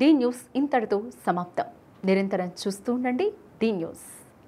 డి న్యూస్ ఇంతటితో సమాప్తం. నిరంతరం చూస్తూ ఉండండి డి న్యూస్.